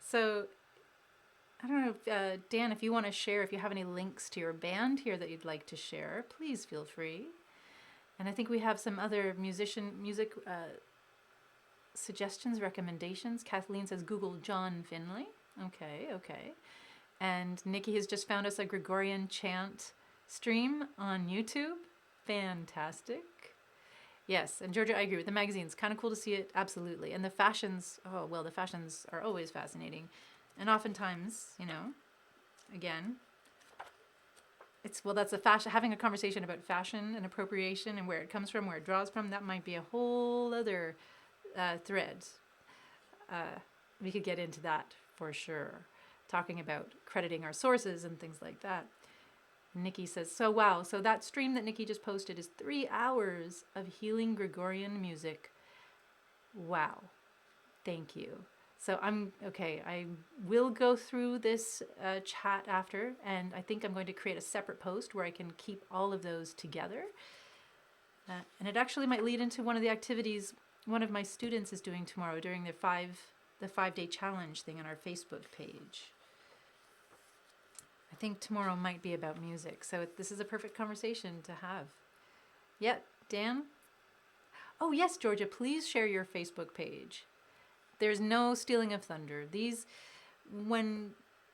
So I don't know, if, Dan, if you want to share, if you have any links to your band here that you'd like to share, please feel free. And I think we have some other music suggestions, recommendations. Kathleen says Google John Finlay. Okay, okay. And Nikki has just found us a Gregorian chant stream on YouTube. Fantastic. Yes, and Georgia, I agree with the magazines. Kind of cool to see it, absolutely. And the fashions, oh, well, the fashions are always fascinating. And oftentimes, you know, again, it's, well, that's a fashion, having a conversation about fashion and appropriation and where it comes from, where it draws from, that might be a whole other thread. We could get into that for sure. Talking about crediting our sources and things like that. Nikki says, so wow, so that stream that Nikki just posted is 3 hours of healing Gregorian music. Wow. Thank you. So I will go through this chat after, and I think I'm going to create a separate post where I can keep all of those together. And it actually might lead into one of the activities one of my students is doing tomorrow during the 5-day challenge thing on our Facebook page. I think tomorrow might be about music, so this is a perfect conversation to have. Yeah, Dan? Oh yes, Georgia, please share your Facebook page. There's no stealing of thunder.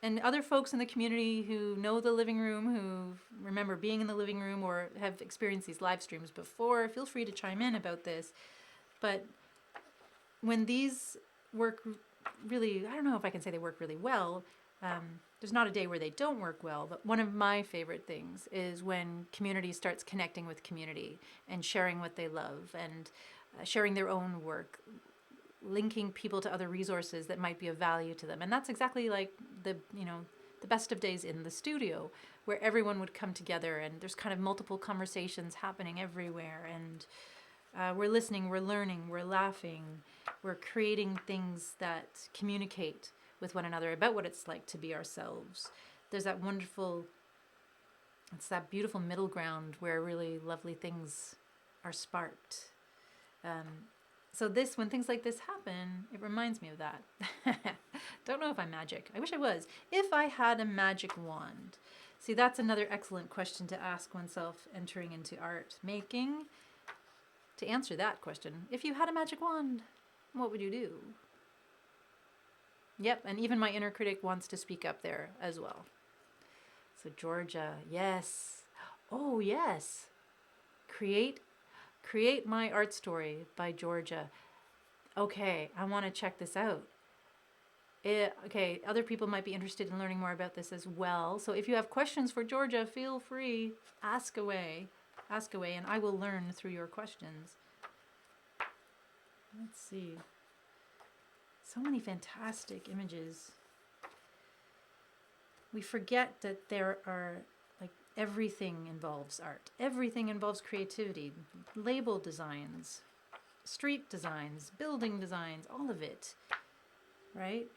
And other folks in the community who know the living room, who remember being in the living room or have experienced these live streams before, feel free to chime in about this. But when these work really, I don't know if I can say they work really well, there's not a day where they don't work well, but one of my favorite things is when community starts connecting with community and sharing what they love and sharing their own work, linking people to other resources that might be of value to them. And that's exactly like the best of days in the studio, where everyone would come together and there's kind of multiple conversations happening everywhere. And we're listening, we're learning, we're laughing, we're creating things that communicate with one another about what it's like to be ourselves. There's that it's that beautiful middle ground where really lovely things are sparked. So when things like this happen, it reminds me of that. Don't know if I'm magic. I wish I was. If I had a magic wand. See, that's another excellent question to ask oneself entering into art making. To answer that question, if you had a magic wand, what would you do? Yep, and even my inner critic wants to speak up there as well. So Georgia, yes. Oh, yes. Create My Art Story by Georgia. Okay, I want to check this out. Okay, other people might be interested in learning more about this as well. So if you have questions for Georgia, feel free, ask away, and I will learn through your questions. Let's see. So many fantastic images. We forget that there are, everything involves art. Everything involves creativity. Label designs, street designs, building designs, all of it, right?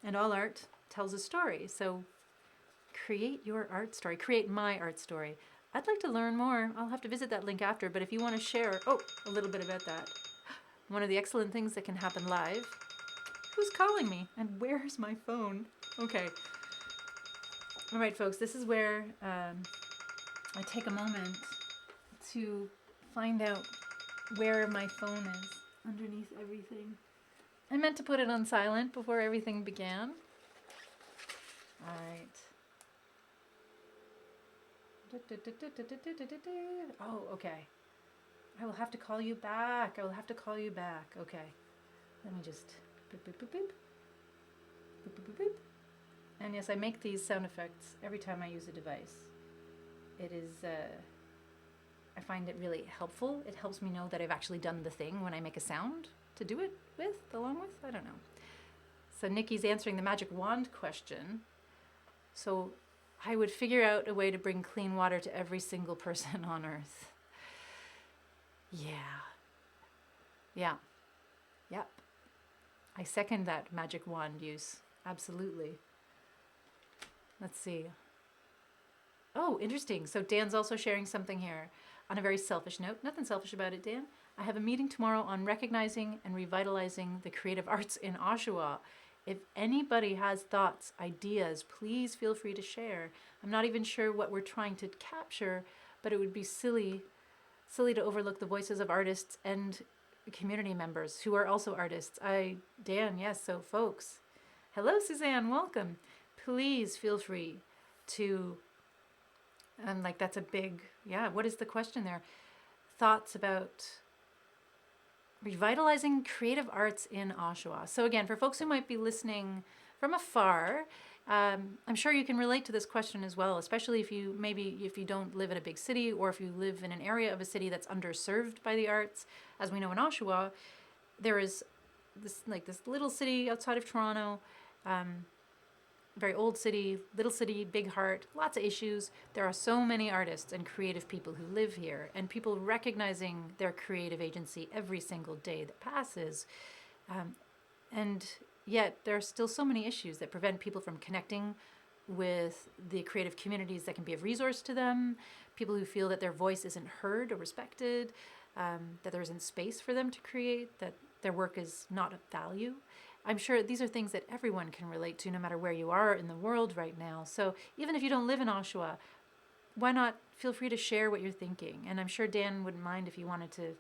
And all art tells a story. So create your art story. Create my art story. I'd like to learn more. I'll have to visit that link after, but if you want to share, a little bit about that. One of the excellent things that can happen live. Who's calling me? And where's my phone? Okay. All right, folks, this is where I take a moment to find out where my phone is underneath everything. I meant to put it on silent before everything began. All right. Oh, okay. I will have to call you back. Okay. Let me just boop, boop, boop, boop. Boop, boop, boop, boop. And yes, I make these sound effects every time I use a device. It is, I find it really helpful. It helps me know that I've actually done the thing when I make a sound to do it along with. I don't know. So Nikki's answering the magic wand question. So I would figure out a way to bring clean water to every single person on Earth. Yeah. Yep. I second that magic wand use. Absolutely. Let's see. Oh, interesting. So Dan's also sharing something here. on a very selfish note, nothing selfish about it, Dan, I have a meeting tomorrow on recognizing and revitalizing the creative arts in Oshawa. If anybody has thoughts, ideas, please feel free to share. I'm not even sure what we're trying to capture, but it would be silly to overlook the voices of artists and community members who are also artists. Dan, yes, so folks. Hello, Suzanne, welcome. Please feel free to, that's a big, what is the question there? Thoughts about revitalizing creative arts in Oshawa. So again, for folks who might be listening from afar, I'm sure you can relate to this question as well, especially if you don't live in a big city, or if you live in an area of a city that's underserved by the arts. As we know in Oshawa, there is this little city outside of Toronto, very old city, little city, big heart, lots of issues. There are so many artists and creative people who live here, and people recognizing their creative agency every single day that passes. And yet there are still so many issues that prevent people from connecting with the creative communities that can be of resource to them, people who feel that their voice isn't heard or respected, that there isn't space for them to create, that their work is not of value. I'm sure these are things that everyone can relate to, no matter where you are in the world right now. So even if you don't live in Oshawa, why not feel free to share what you're thinking? And I'm sure Dan wouldn't mind if you wanted to.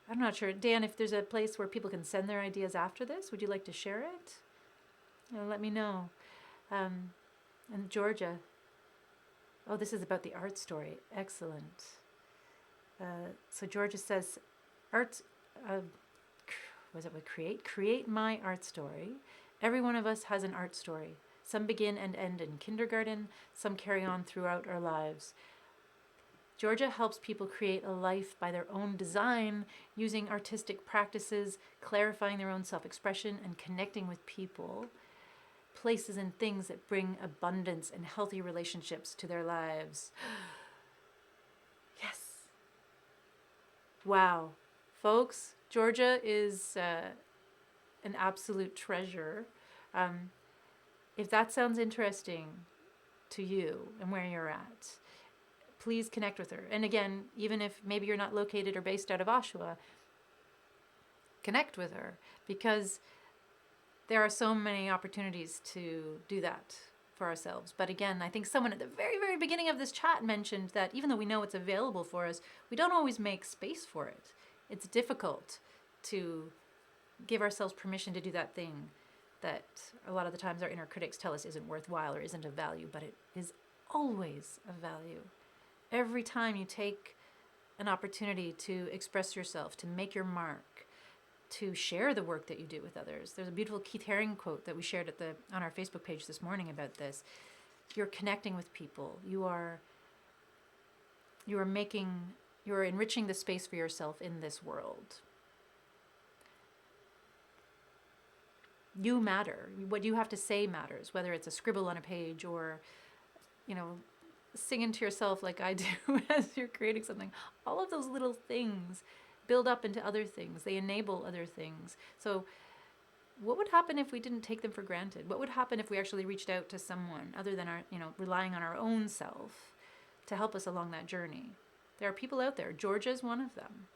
I'm not sure. Dan, if there's a place where people can send their ideas after this, would you like to share it? Let me know. And Georgia. Oh, this is about the art story. Excellent. So Georgia says, art... Create my art story. Every one of us has an art story. Some begin and end in kindergarten. Some carry on throughout our lives. Georgia helps people create a life by their own design, using artistic practices, clarifying their own self-expression, and connecting with people, places, and things that bring abundance and healthy relationships to their lives. Yes. Wow. Folks, Georgia is an absolute treasure. If that sounds interesting to you and where you're at, please connect with her. And again, even if maybe you're not located or based out of Oshawa, connect with her, because there are so many opportunities to do that for ourselves. But again, I think someone at the very, very beginning of this chat mentioned that even though we know it's available for us, we don't always make space for it. It's difficult to give ourselves permission to do that thing that a lot of the times our inner critics tell us isn't worthwhile or isn't of value, but it is always of value. Every time you take an opportunity to express yourself, to make your mark, to share the work that you do with others. There's a beautiful Keith Haring quote that we shared on our Facebook page this morning about this. You're connecting with people. You are enriching the space for yourself in this world. You matter. What you have to say matters, whether it's a scribble on a page or, singing to yourself like I do as you're creating something. All of those little things build up into other things. They enable other things. So what would happen if we didn't take them for granted? What would happen if we actually reached out to someone other than relying on our own self to help us along that journey? There are people out there. Georgia's one of them.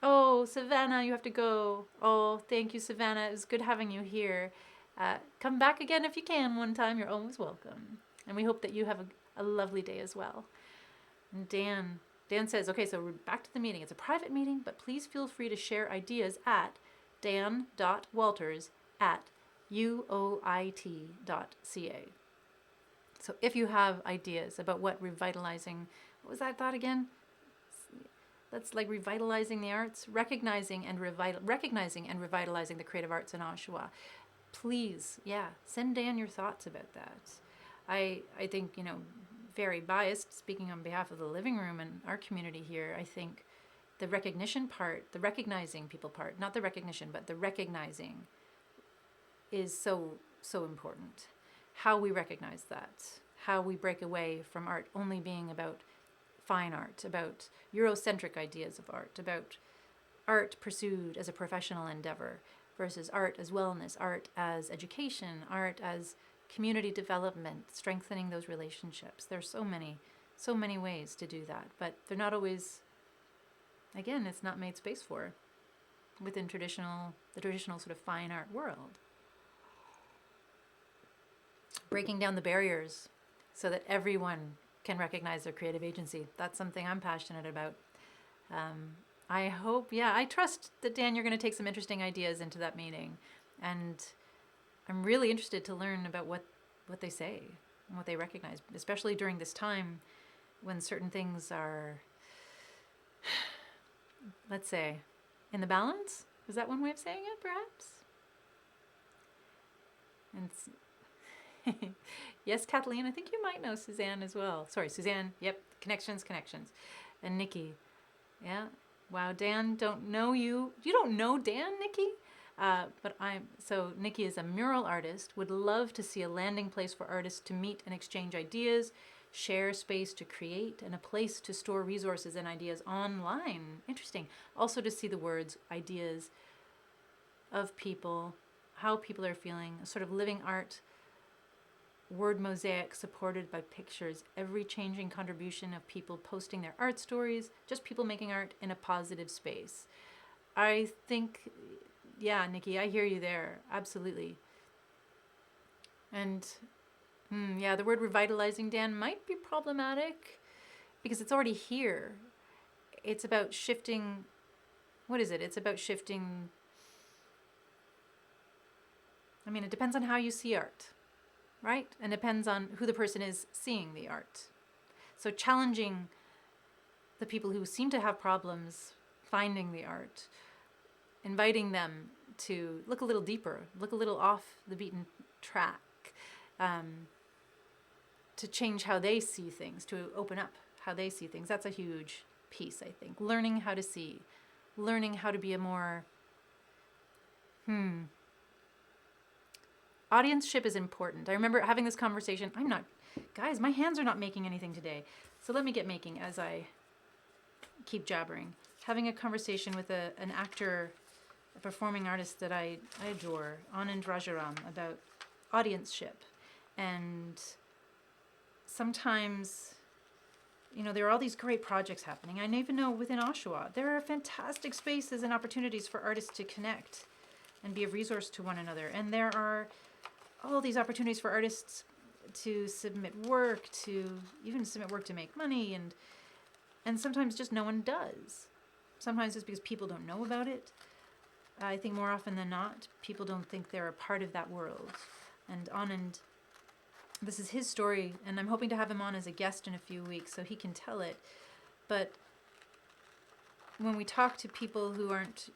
Oh, Savannah, you have to go. Oh, thank you, Savannah. It was good having you here. Come back again if you can one time. You're always welcome. And we hope that you have a lovely day as well. And Dan says, okay, so we're back to the meeting. It's a private meeting, but please feel free to share ideas at dan.walters@uoit.ca. So if you have ideas about what was that thought again? That's like revitalizing the arts, recognizing and revitalizing the creative arts in Oshawa. Please, send Dan your thoughts about that. I think, very biased, speaking on behalf of the Living Room and our community here, I think the recognition part, the recognizing people part, not the recognition, but the recognizing is so, so important. How we recognize that, how we break away from art only being about fine art, about Eurocentric ideas of art, about art pursued as a professional endeavor versus art as wellness, art as education, art as community development, strengthening those relationships. There's so many so many ways to do that, but they're not always, again, it's not made space for within the traditional sort of fine art world. Breaking down the barriers so that everyone can recognize their creative agency. That's something I'm passionate about. I hope, I trust that, Dan, you're going to take some interesting ideas into that meeting. And I'm really interested to learn about what they say and what they recognize, especially during this time when certain things are, let's say, in the balance. Is that one way of saying it, perhaps? And yes, Kathleen, I think you might know Suzanne as well. Sorry, Suzanne. Yep, connections. And Nikki. Yeah. Wow, Dan, don't know you. You don't know Dan, Nikki? So Nikki is a mural artist, would love to see a landing place for artists to meet and exchange ideas, share space to create, and a place to store resources and ideas online. Interesting. Also to see the words, ideas of people, how people are feeling, a sort of living art word mosaic supported by pictures, every changing contribution of people posting their art stories, just people making art in a positive space. I think, yeah, Nikki, I hear you there. Absolutely. And the word revitalizing, Dan, might be problematic because it's already here. It's about shifting, what is it? It's about shifting, it depends on how you see art. Right? And depends on who the person is seeing the art. So challenging the people who seem to have problems finding the art, inviting them to look a little deeper, look a little off the beaten track, to change how they see things, to open up how they see things. That's a huge piece, I think. Learning how to see, learning how to be a more, audience-ship is important. I remember having this conversation. Guys, my hands are not making anything today. So let me get making as I keep jabbering. Having a conversation with an actor, a performing artist that I adore, Anand Rajaram, about audience-ship. And sometimes, there are all these great projects happening. I even know within Oshawa, there are fantastic spaces and opportunities for artists to connect and be of resource to one another. And there are all these opportunities for artists to submit work, to make money, and sometimes just no one does. Sometimes it's because people don't know about it. I think more often than not, people don't think they're a part of that world. And Anand, this is his story, and I'm hoping to have him on as a guest in a few weeks so he can tell it. But when we talk to people who aren't,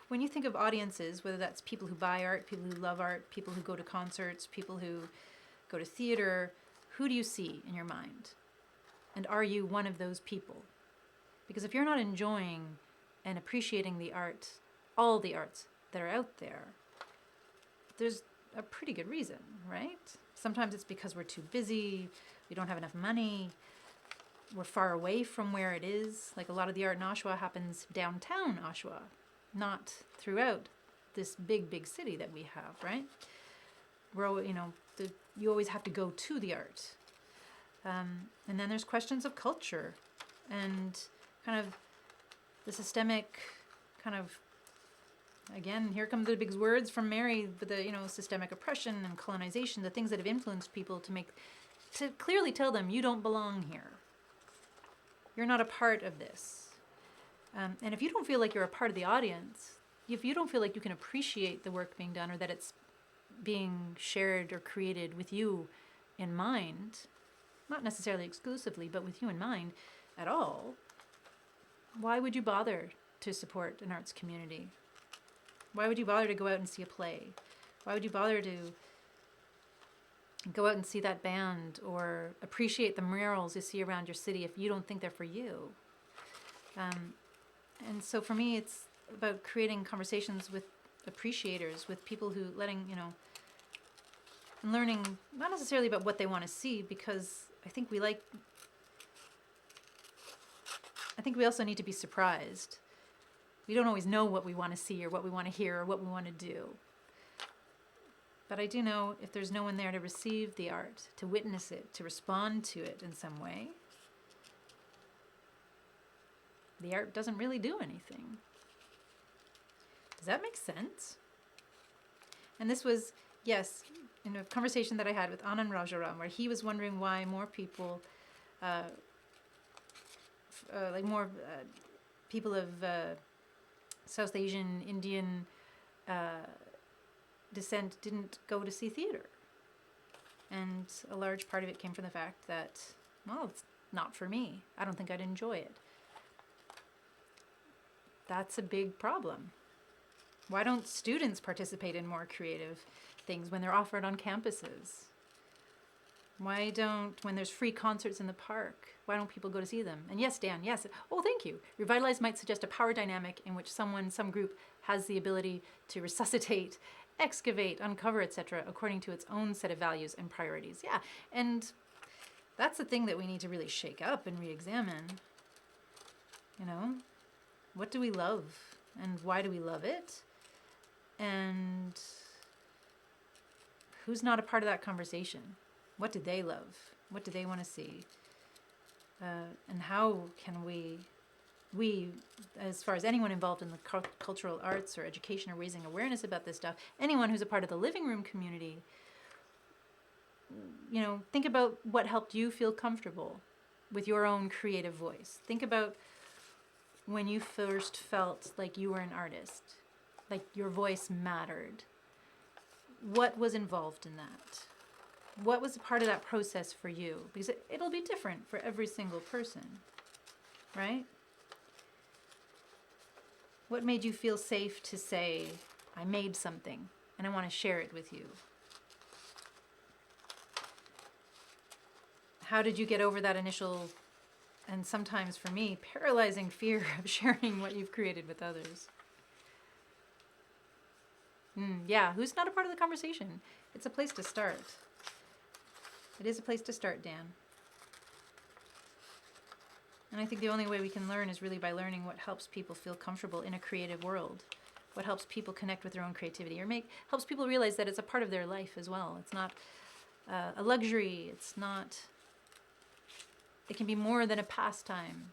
when you think of audiences, whether that's people who buy art, people who love art, people who go to concerts, people who go to theater, who do you see in your mind? And are you one of those people? Because if you're not enjoying and appreciating the art, all the arts that are out there, there's a pretty good reason, right? Sometimes it's because we're too busy, we don't have enough money, we're far away from where it is. Like a lot of the art in Oshawa happens downtown Oshawa, not throughout this big city that we have, right? You always have to go to the art. And then there's questions of culture and kind of the systemic kind of, again, here come the big words from Mary, but the, systemic oppression and colonization, the things that have influenced people to clearly tell them, you don't belong here. You're not a part of this. And if you don't feel like you're a part of the audience, if you don't feel like you can appreciate the work being done or that it's being shared or created with you in mind, not necessarily exclusively, but with you in mind at all, why would you bother to support an arts community? Why would you bother to go out and see a play? Why would you bother to go out and see that band or appreciate the murals you see around your city if you don't think they're for you? And so for me, it's about creating conversations with appreciators, with people who and learning not necessarily about what they want to see, because I think we also need to be surprised. We don't always know what we want to see or what we want to hear or what we want to do. But I do know if there's no one there to receive the art, to witness it, to respond to it in some way, the art doesn't really do anything. Does that make sense? And this was, yes, in a conversation that I had with Anand Rajaram, where he was wondering why more people, people of South Asian, Indian descent didn't go to see theater. And a large part of it came from the fact that, well, it's not for me. I don't think I'd enjoy it. That's a big problem. Why don't students participate in more creative things when they're offered on campuses? Why don't, when there's free concerts in the park, why don't people go to see them? And yes, Dan, yes. Oh, thank you. Revitalize might suggest a power dynamic in which some group has the ability to resuscitate, excavate, uncover, etc., according to its own set of values and priorities. Yeah, and that's the thing that we need to really shake up and re-examine. You know, what do we love? And why do we love it? And who's not a part of that conversation? What do they love? What do they want to see? And how can we, as far as anyone involved in the cultural arts or education or raising awareness about this stuff, anyone who's a part of the Living Room community, you know, think about what helped you feel comfortable with your own creative voice. Think about when you first felt like you were an artist, like your voice mattered. What was involved in that? What was a part of that process for you? Because it'll be different for every single person, right? What made you feel safe to say, I made something and I want to share it with you? How did you get over that initial, and sometimes for me, paralyzing fear of sharing what you've created with others? Yeah, who's not a part of the conversation? It's a place to start. It is a place to start, Dan. And I think the only way we can learn is really by learning what helps people feel comfortable in a creative world, what helps people connect with their own creativity, or helps people realize that it's a part of their life as well. It's not a luxury. It's not. It can be more than a pastime.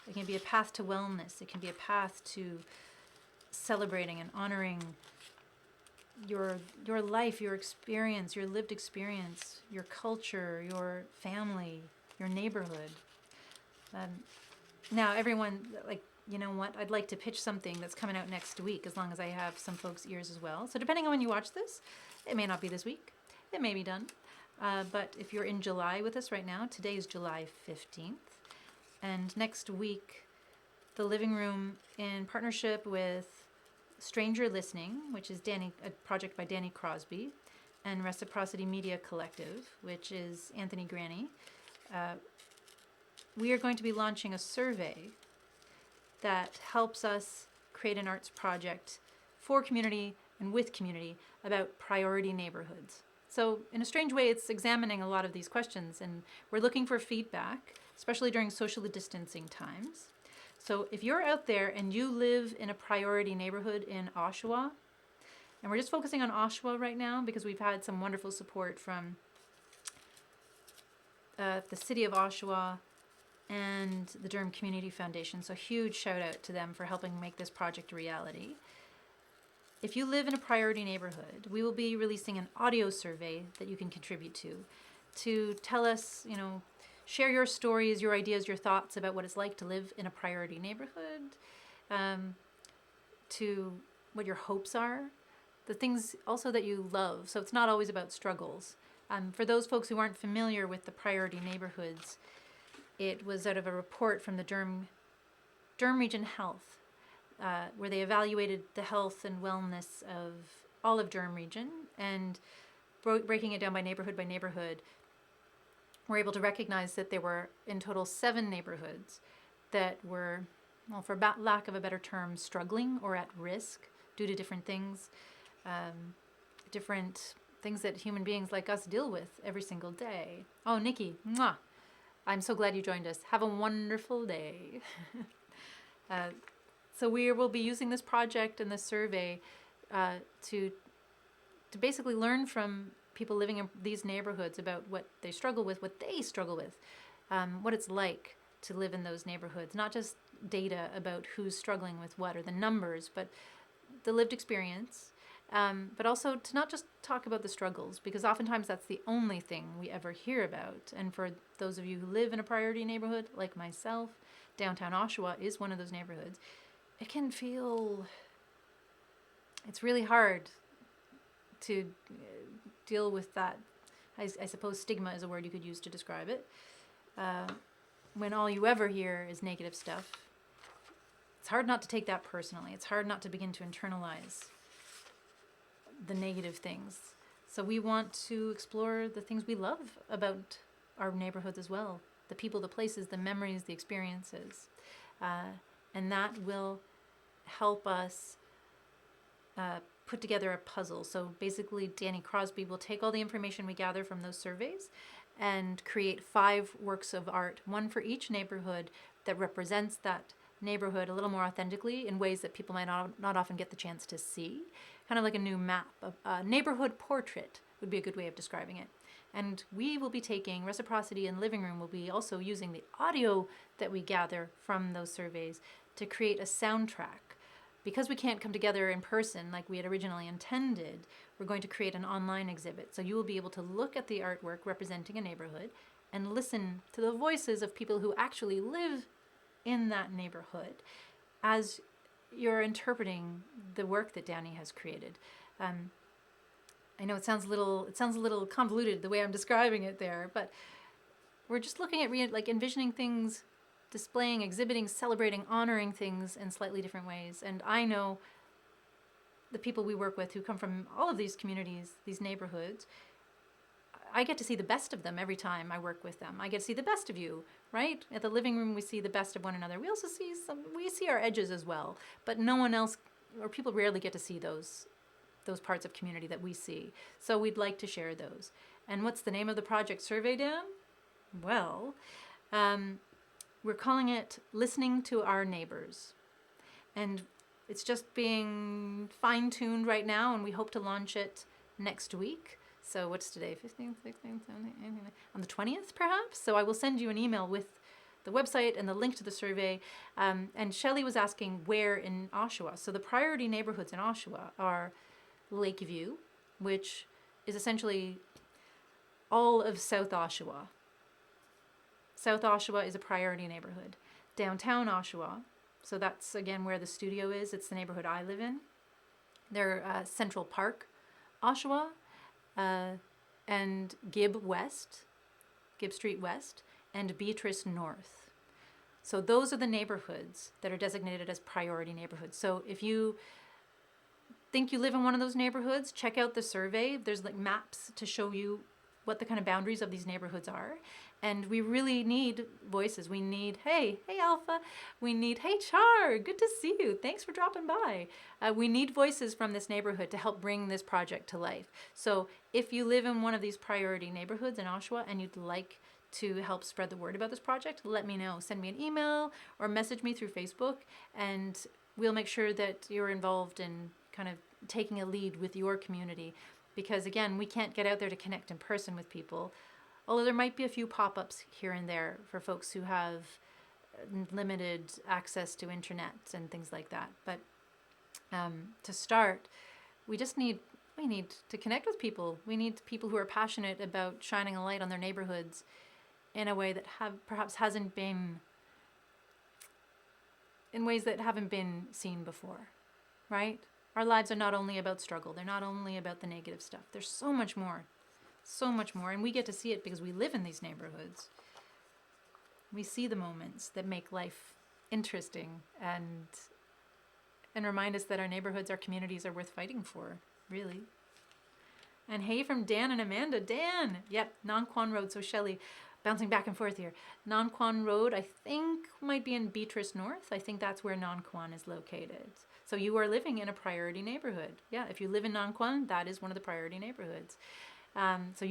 It can be a path to wellness. It can be a path to celebrating and honoring your life, your experience, your lived experience, your culture, your family, your neighborhood. Now, everyone, like, you know what? I'd like to pitch something that's coming out next week, as long as I have some folks' ears as well. So depending on when you watch this, it may not be this week. It may be done. But if you're in July with us right now, today is July 15th. And next week, the Living Room, in partnership with Stranger Listening, which is a project by Danny Crosby, and Reciprocity Media Collective, which is Anthony Granny, we are going to be launching a survey that helps us create an arts project for community and with community about priority neighborhoods. So in a strange way, it's examining a lot of these questions, and we're looking for feedback, especially during social distancing times. So if you're out there and you live in a priority neighborhood in Oshawa, and we're just focusing on Oshawa right now because we've had some wonderful support from the city of Oshawa and the Durham Community Foundation. So huge shout out to them for helping make this project a reality. If you live in a priority neighborhood, we will be releasing an audio survey that you can contribute to tell us, you know, share your stories, your ideas, your thoughts about what it's like to live in a priority neighborhood, to what your hopes are, the things also that you love. So it's not always about struggles. For those folks who aren't familiar with the priority neighborhoods, it was out of a report from the Durham Region Health, where they evaluated the health and wellness of all of Durham Region, and breaking it down by neighborhood, we're able to recognize that there were in total 7 neighborhoods that were, well, for lack of a better term, struggling or at risk due to different things that human beings like us deal with every single day. Oh, Nikki, mwah. I'm so glad you joined us. Have a wonderful day. So we will be using this project and this survey to basically learn from people living in these neighborhoods about what they struggle with, what it's like to live in those neighborhoods, not just data about who's struggling with what or the numbers, but the lived experience. But also to not just talk about the struggles, because oftentimes that's the only thing we ever hear about. And for those of you who live in a priority neighborhood, like myself, downtown Oshawa is one of those neighborhoods. It can feel, it's really hard to deal with that. I suppose stigma is a word you could use to describe it. When all you ever hear is negative stuff, it's hard not to take that personally. It's hard not to begin to internalize the negative things. So we want to explore the things we love about our neighborhoods as well. The people, the places, the memories, the experiences. And that will help us put together a puzzle. So basically, Danny Crosby will take all the information we gather from those surveys and create 5 works of art, one for each neighborhood that represents that neighborhood a little more authentically in ways that people might not often get the chance to see. Kind of like a new map. A neighborhood portrait would be a good way of describing it. And we will be taking Reciprocity and Living Room will be also using the audio that we gather from those surveys to create a soundtrack. Because we can't come together in person like we had originally intended, we're going to create an online exhibit. So you will be able to look at the artwork representing a neighborhood and listen to the voices of people who actually live in that neighborhood as you're interpreting the work that Danny has created. I know it sounds a little convoluted the way I'm describing it there, but we're just looking at envisioning things, displaying, exhibiting, celebrating, honoring things in slightly different ways. And I know the people we work with who come from all of these communities, these neighborhoods, I get to see the best of them every time I work with them. I get to see the best of you, right? At the Living Room, we see the best of one another. We also see our edges as well, but no one else, or people rarely get to see those parts of community that we see. So we'd like to share those. And what's the name of the project survey, Dan? Well, we're calling it Listening to Our Neighbors. And it's just being fine-tuned right now, and we hope to launch it next week. So what's today? 15th, 16th, 17th, 18th, on the 20th, perhaps? So I will send you an email with the website and the link to the survey. And Shelley was asking where in Oshawa. So the priority neighborhoods in Oshawa are Lakeview, which is essentially all of South Oshawa. South Oshawa is a priority neighborhood. Downtown Oshawa, so that's again where the studio is. It's the neighborhood I live in. They're Central Park, Oshawa, and Gibb Street West, and Beatrice North. So those are the neighborhoods that are designated as priority neighborhoods. So if you think you live in one of those neighborhoods, check out the survey. There's maps to show you what the kind of boundaries of these neighborhoods are. And we really need voices. We need, hey Alpha. We need, hey Char, good to see you. Thanks for dropping by. We need voices from this neighborhood to help bring this project to life. So if you live in one of these priority neighborhoods in Oshawa and you'd like to help spread the word about this project, let me know. Send me an email or message me through Facebook, and we'll make sure that you're involved in kind of taking a lead with your community. Because again, we can't get out there to connect in person with people, although there might be a few pop-ups here and there for folks who have limited access to internet and things like that. But to start, we need to connect with people. We need people who are passionate about shining a light on their neighborhoods in a way that perhaps hasn't been, in ways that haven't been seen before, right? Our lives are not only about struggle. They're not only about the negative stuff. There's so much more. So much more. And we get to see it because we live in these neighborhoods. We see the moments that make life interesting and remind us that our neighborhoods, our communities are worth fighting for, really. And hey from Dan and Amanda. Dan! Yep, Nonquan Road. So Shelley, bouncing back and forth here. Nonquan Road, I think, might be in Beatrice North. I think that's where Nonquan is located. So you are living in a priority neighborhood. Yeah, if you live in Nonquan, that is one of the priority neighborhoods. So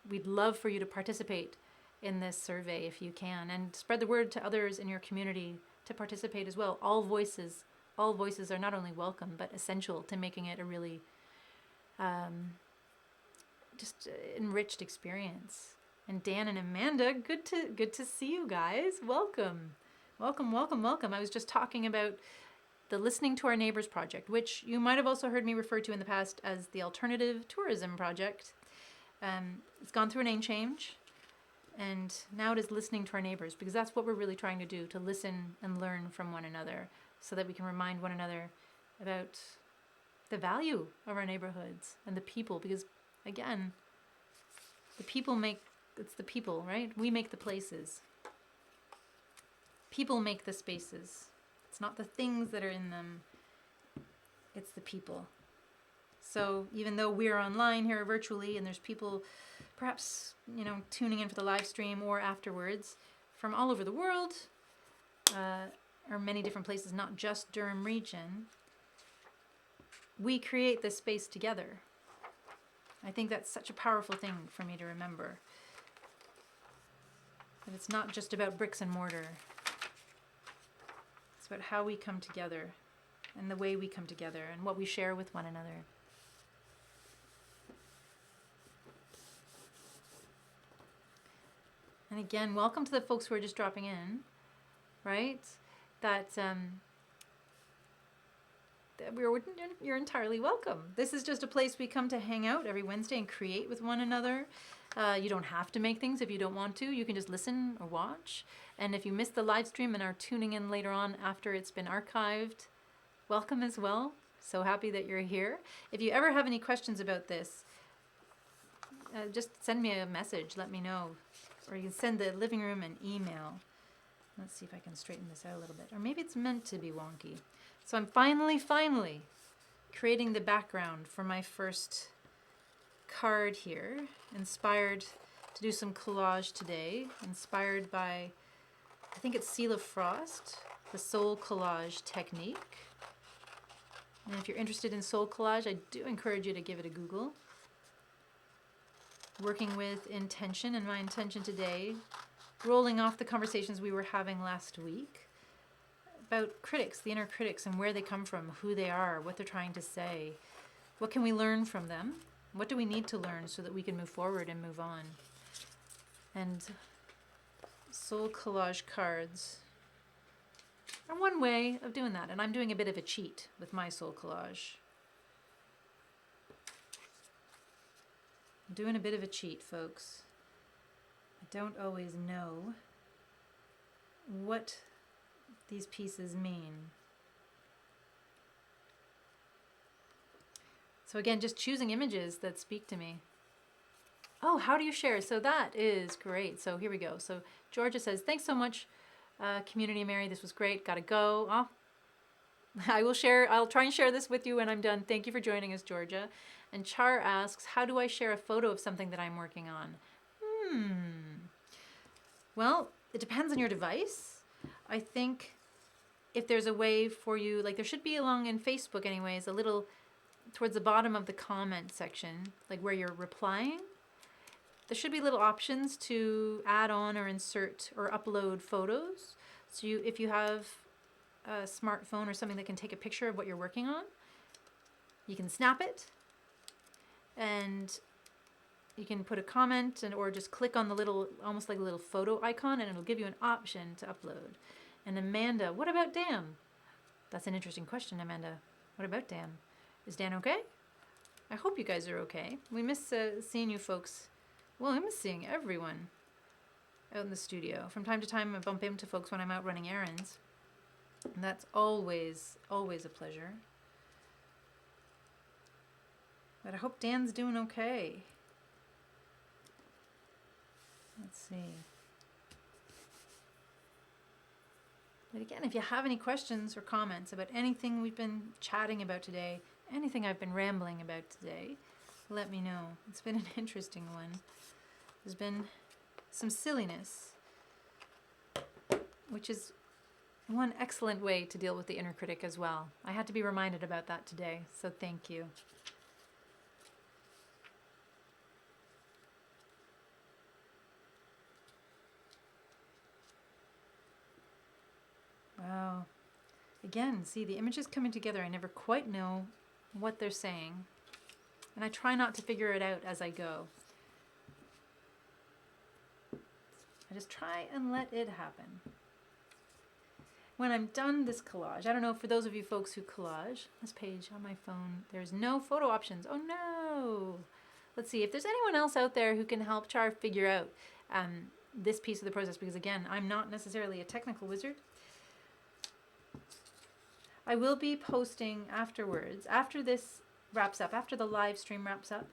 we'd love for you to participate in this survey if you can, and spread the word to others in your community to participate as well. All voices are not only welcome, but essential to making it a really just enriched experience. And Dan and Amanda, good to see you guys. Welcome. Welcome, welcome, welcome. I was just talking about the Listening to Our Neighbors project, which you might have also heard me refer to in the past as the Alternative Tourism Project. It's gone through a name change, and now it is Listening to Our Neighbors, because that's what we're really trying to do, to listen and learn from one another so that we can remind one another about the value of our neighborhoods and the people, because again, it's the people, right? We make the places. People make the spaces. It's not the things that are in them, it's the people. So even though we're online here virtually and there's people perhaps, tuning in for the live stream or afterwards from all over the world, or many different places, not just Durham region, we create this space together. I think that's such a powerful thing for me to remember. That it's not just about bricks and mortar. It's about how we come together and the way we come together and what we share with one another. And again, welcome to the folks who are just dropping in, right? You're entirely welcome. This is just a place we come to hang out every Wednesday and create with one another. You don't have to make things if you don't want to. You can just listen or watch. And if you missed the live stream and are tuning in later on after it's been archived, welcome as well. So happy that you're here. If you ever have any questions about this, just send me a message. Let me know. Or you can send the living room an email. Let's see if I can straighten this out a little bit. Or maybe it's meant to be wonky. So I'm finally creating the background for my first card here. Inspired to do some collage today. Inspired by, I think it's Seal of Frost, the soul collage technique. And if you're interested in soul collage, I do encourage you to give it a Google. Working with intention, and my intention today, rolling off the conversations we were having last week about critics, the inner critics, and where they come from, who they are, what they're trying to say. What can we learn from them? What do we need to learn so that we can move forward and move on? And soul collage cards are one way of doing that, and I'm doing a bit of a cheat with my soul collage. I'm doing a bit of a cheat, folks. I don't always know what these pieces mean. So again, just choosing images that speak to me. Oh, how do you share? So that is great. So here we go. So Georgia says, thanks so much, Community Mary. This was great. Gotta go. Oh, I'll try and share this with you when I'm done. Thank you for joining us, Georgia. And Char asks, how do I share a photo of something that I'm working on? Well, it depends on your device. I think if there's a way for you, like there should be along in Facebook anyways, a little towards the bottom of the comment section, like where you're replying, there should be little options to add on or insert or upload photos. So if you have a smartphone or something that can take a picture of what you're working on, you can snap it and you can put a comment or just click on the little, almost like a little photo icon, and it'll give you an option to upload. And Amanda, what about Dan? That's an interesting question, Amanda. What about Dan? Is Dan okay? I hope you guys are okay. We miss seeing you folks. Well, I miss seeing everyone out in the studio. From time to time, I bump into folks when I'm out running errands. And that's always, always a pleasure. But I hope Dan's doing okay. Let's see. But again, if you have any questions or comments about anything we've been chatting about today, anything I've been rambling about today, let me know. It's been an interesting one. There's been some silliness, which is one excellent way to deal with the inner critic as well. I had to be reminded about that today, so thank you. Wow. Again, see, the images coming together, I never quite know what they're saying. And I try not to figure it out as I go. I just try and let it happen. When I'm done this collage, I don't know, for those of you folks who collage, this page on my phone, there's no photo options. Oh no! Let's see if there's anyone else out there who can help Char figure out this piece of the process, because again, I'm not necessarily a technical wizard. I will be posting afterwards, after this wraps up, after the live stream wraps up,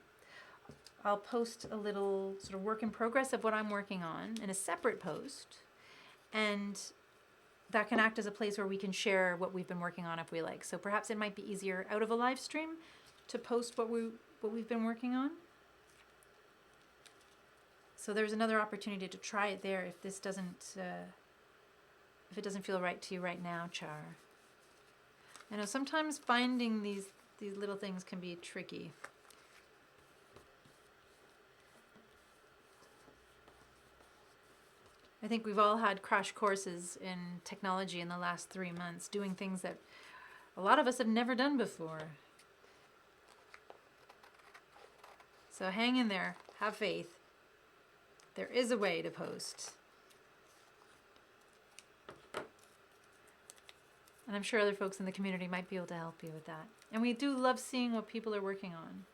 I'll post a little sort of work in progress of what I'm working on in a separate post, and that can act as a place where we can share what we've been working on if we like. So perhaps it might be easier out of a live stream to post what we've been working on. So there's another opportunity to try it there if this doesn't, if it doesn't feel right to you right now, Char. I know sometimes finding these little things can be tricky. I think we've all had crash courses in technology in the last 3 months, doing things that a lot of us have never done before. So hang in there, have faith. There is a way to post. And I'm sure other folks in the community might be able to help you with that. And we do love seeing what people are working on.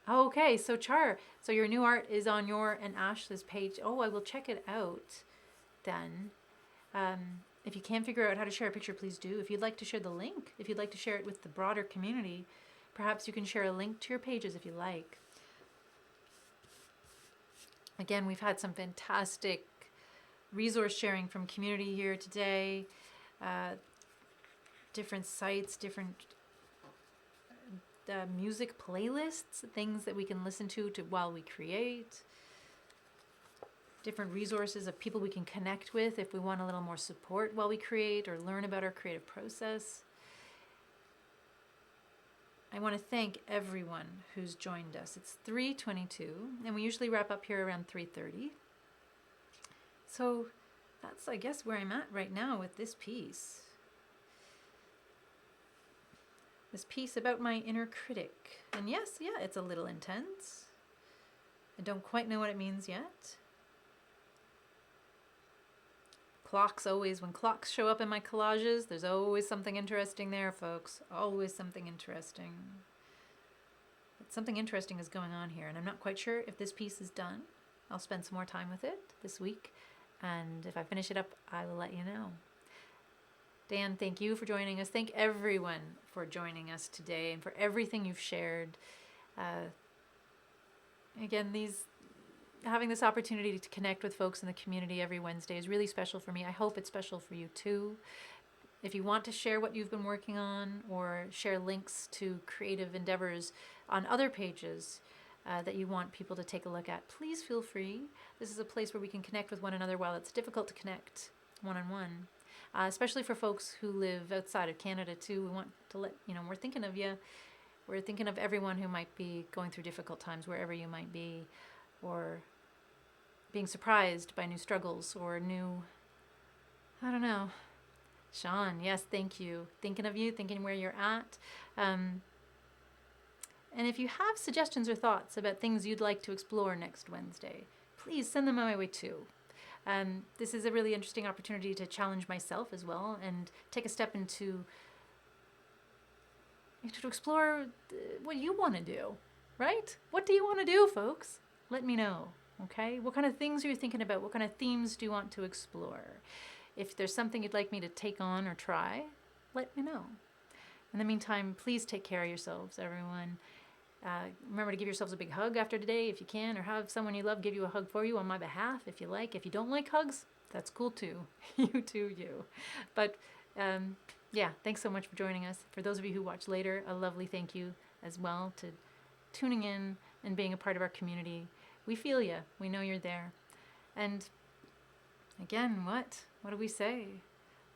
Okay, so Char, so your new art is on your and Ashley's page. Oh, I will check it out then. If you can figure out how to share a picture, please do. If you'd like to share the link, if you'd like to share it with the broader community, perhaps you can share a link to your pages if you like. Again, we've had some fantastic resource sharing from community here today. Different sites, different music playlists, things that we can listen to while we create. Different resources of people we can connect with if we want a little more support while we create or learn about our creative process. I want to thank everyone who's joined us. It's 3:22, and we usually wrap up here around 3:30. So that's, I guess, where I'm at right now with this piece. This piece about my inner critic. And yes, yeah, it's a little intense. I don't quite know what it means yet. Clocks always, when clocks show up in my collages, there's always something interesting there, folks. Always something interesting. But something interesting is going on here, and I'm not quite sure if this piece is done. I'll spend some more time with it this week, and if I finish it up, I will let you know. Dan, thank you for joining us. Thank everyone for joining us today and for everything you've shared. Again, having this opportunity to connect with folks in the community every Wednesday is really special for me. I hope it's special for you too. If you want to share what you've been working on or share links to creative endeavors on other pages that you want people to take a look at, please feel free. This is a place where we can connect with one another while it's difficult to connect one-on-one. Especially for folks who live outside of Canada too. We want to let you know, we're thinking of you. We're thinking of everyone who might be going through difficult times wherever you might be, or being surprised by new struggles or new, I don't know. Sean, yes, thank you. Thinking of you, thinking where you're at. And if you have suggestions or thoughts about things you'd like to explore next Wednesday, please send them my way too. This is a really interesting opportunity to challenge myself as well and take a step into to explore what you want to do, right? What do you want to do, folks? Let me know, okay? What kind of things are you thinking about? What kind of themes do you want to explore? If there's something you'd like me to take on or try, let me know. In the meantime, please take care of yourselves, everyone. Remember to give yourselves a big hug after today if you can, or have someone you love give you a hug for you on my behalf if you like. If you don't like hugs, that's cool too. You do you. But yeah, thanks so much for joining us. For those of you who watch later, a lovely thank you as well to tuning in and being a part of our community. We feel you. We know you're there. And again, what do we say?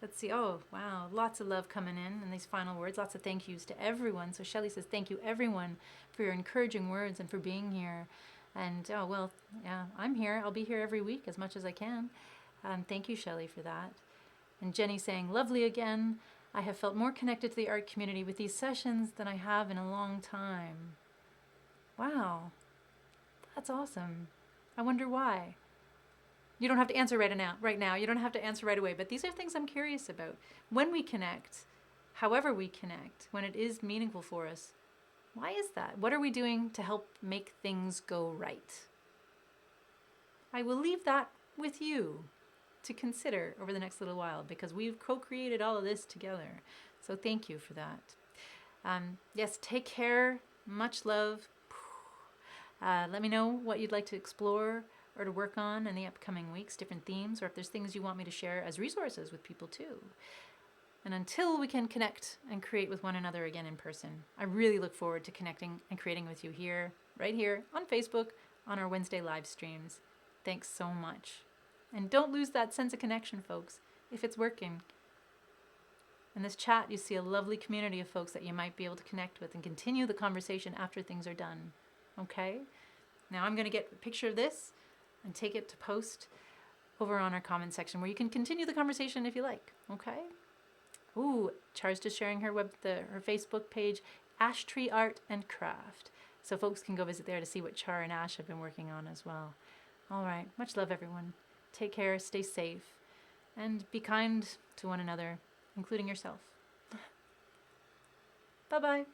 Let's see. Oh, wow. Lots of love coming in these final words. Lots of thank yous to everyone. So Shelley says, thank you, everyone, for your encouraging words and for being here. And, oh, well, yeah, I'm here. I'll be here every week as much as I can. Thank you, Shelley, for that. And Jenny saying, lovely again. I have felt more connected to the art community with these sessions than I have in a long time. Wow. That's awesome. I wonder why. You don't have to answer right now. You don't have to answer right away, but these are things I'm curious about. When we connect, however we connect, when it is meaningful for us, why is that? What are we doing to help make things go right? I will leave that with you to consider over the next little while, because we've co-created all of this together. So thank you for that. Yes, take care. Much love. Let me know what you'd like to explore or to work on in the upcoming weeks, different themes, or if there's things you want me to share as resources with people too. And until we can connect and create with one another again in person, I really look forward to connecting and creating with you here, right here on Facebook, on our Wednesday live streams. Thanks so much. And don't lose that sense of connection, folks, if it's working. In this chat, you see a lovely community of folks that you might be able to connect with and continue the conversation after things are done. Okay? Now I'm going to get a picture of this and take it to post over on our comment section where you can continue the conversation if you like. Okay? Ooh, Char's just sharing her her Facebook page, Ash Tree Art and Craft. So folks can go visit there to see what Char and Ash have been working on as well. All right. Much love, everyone. Take care, stay safe, and be kind to one another, including yourself. Bye-bye.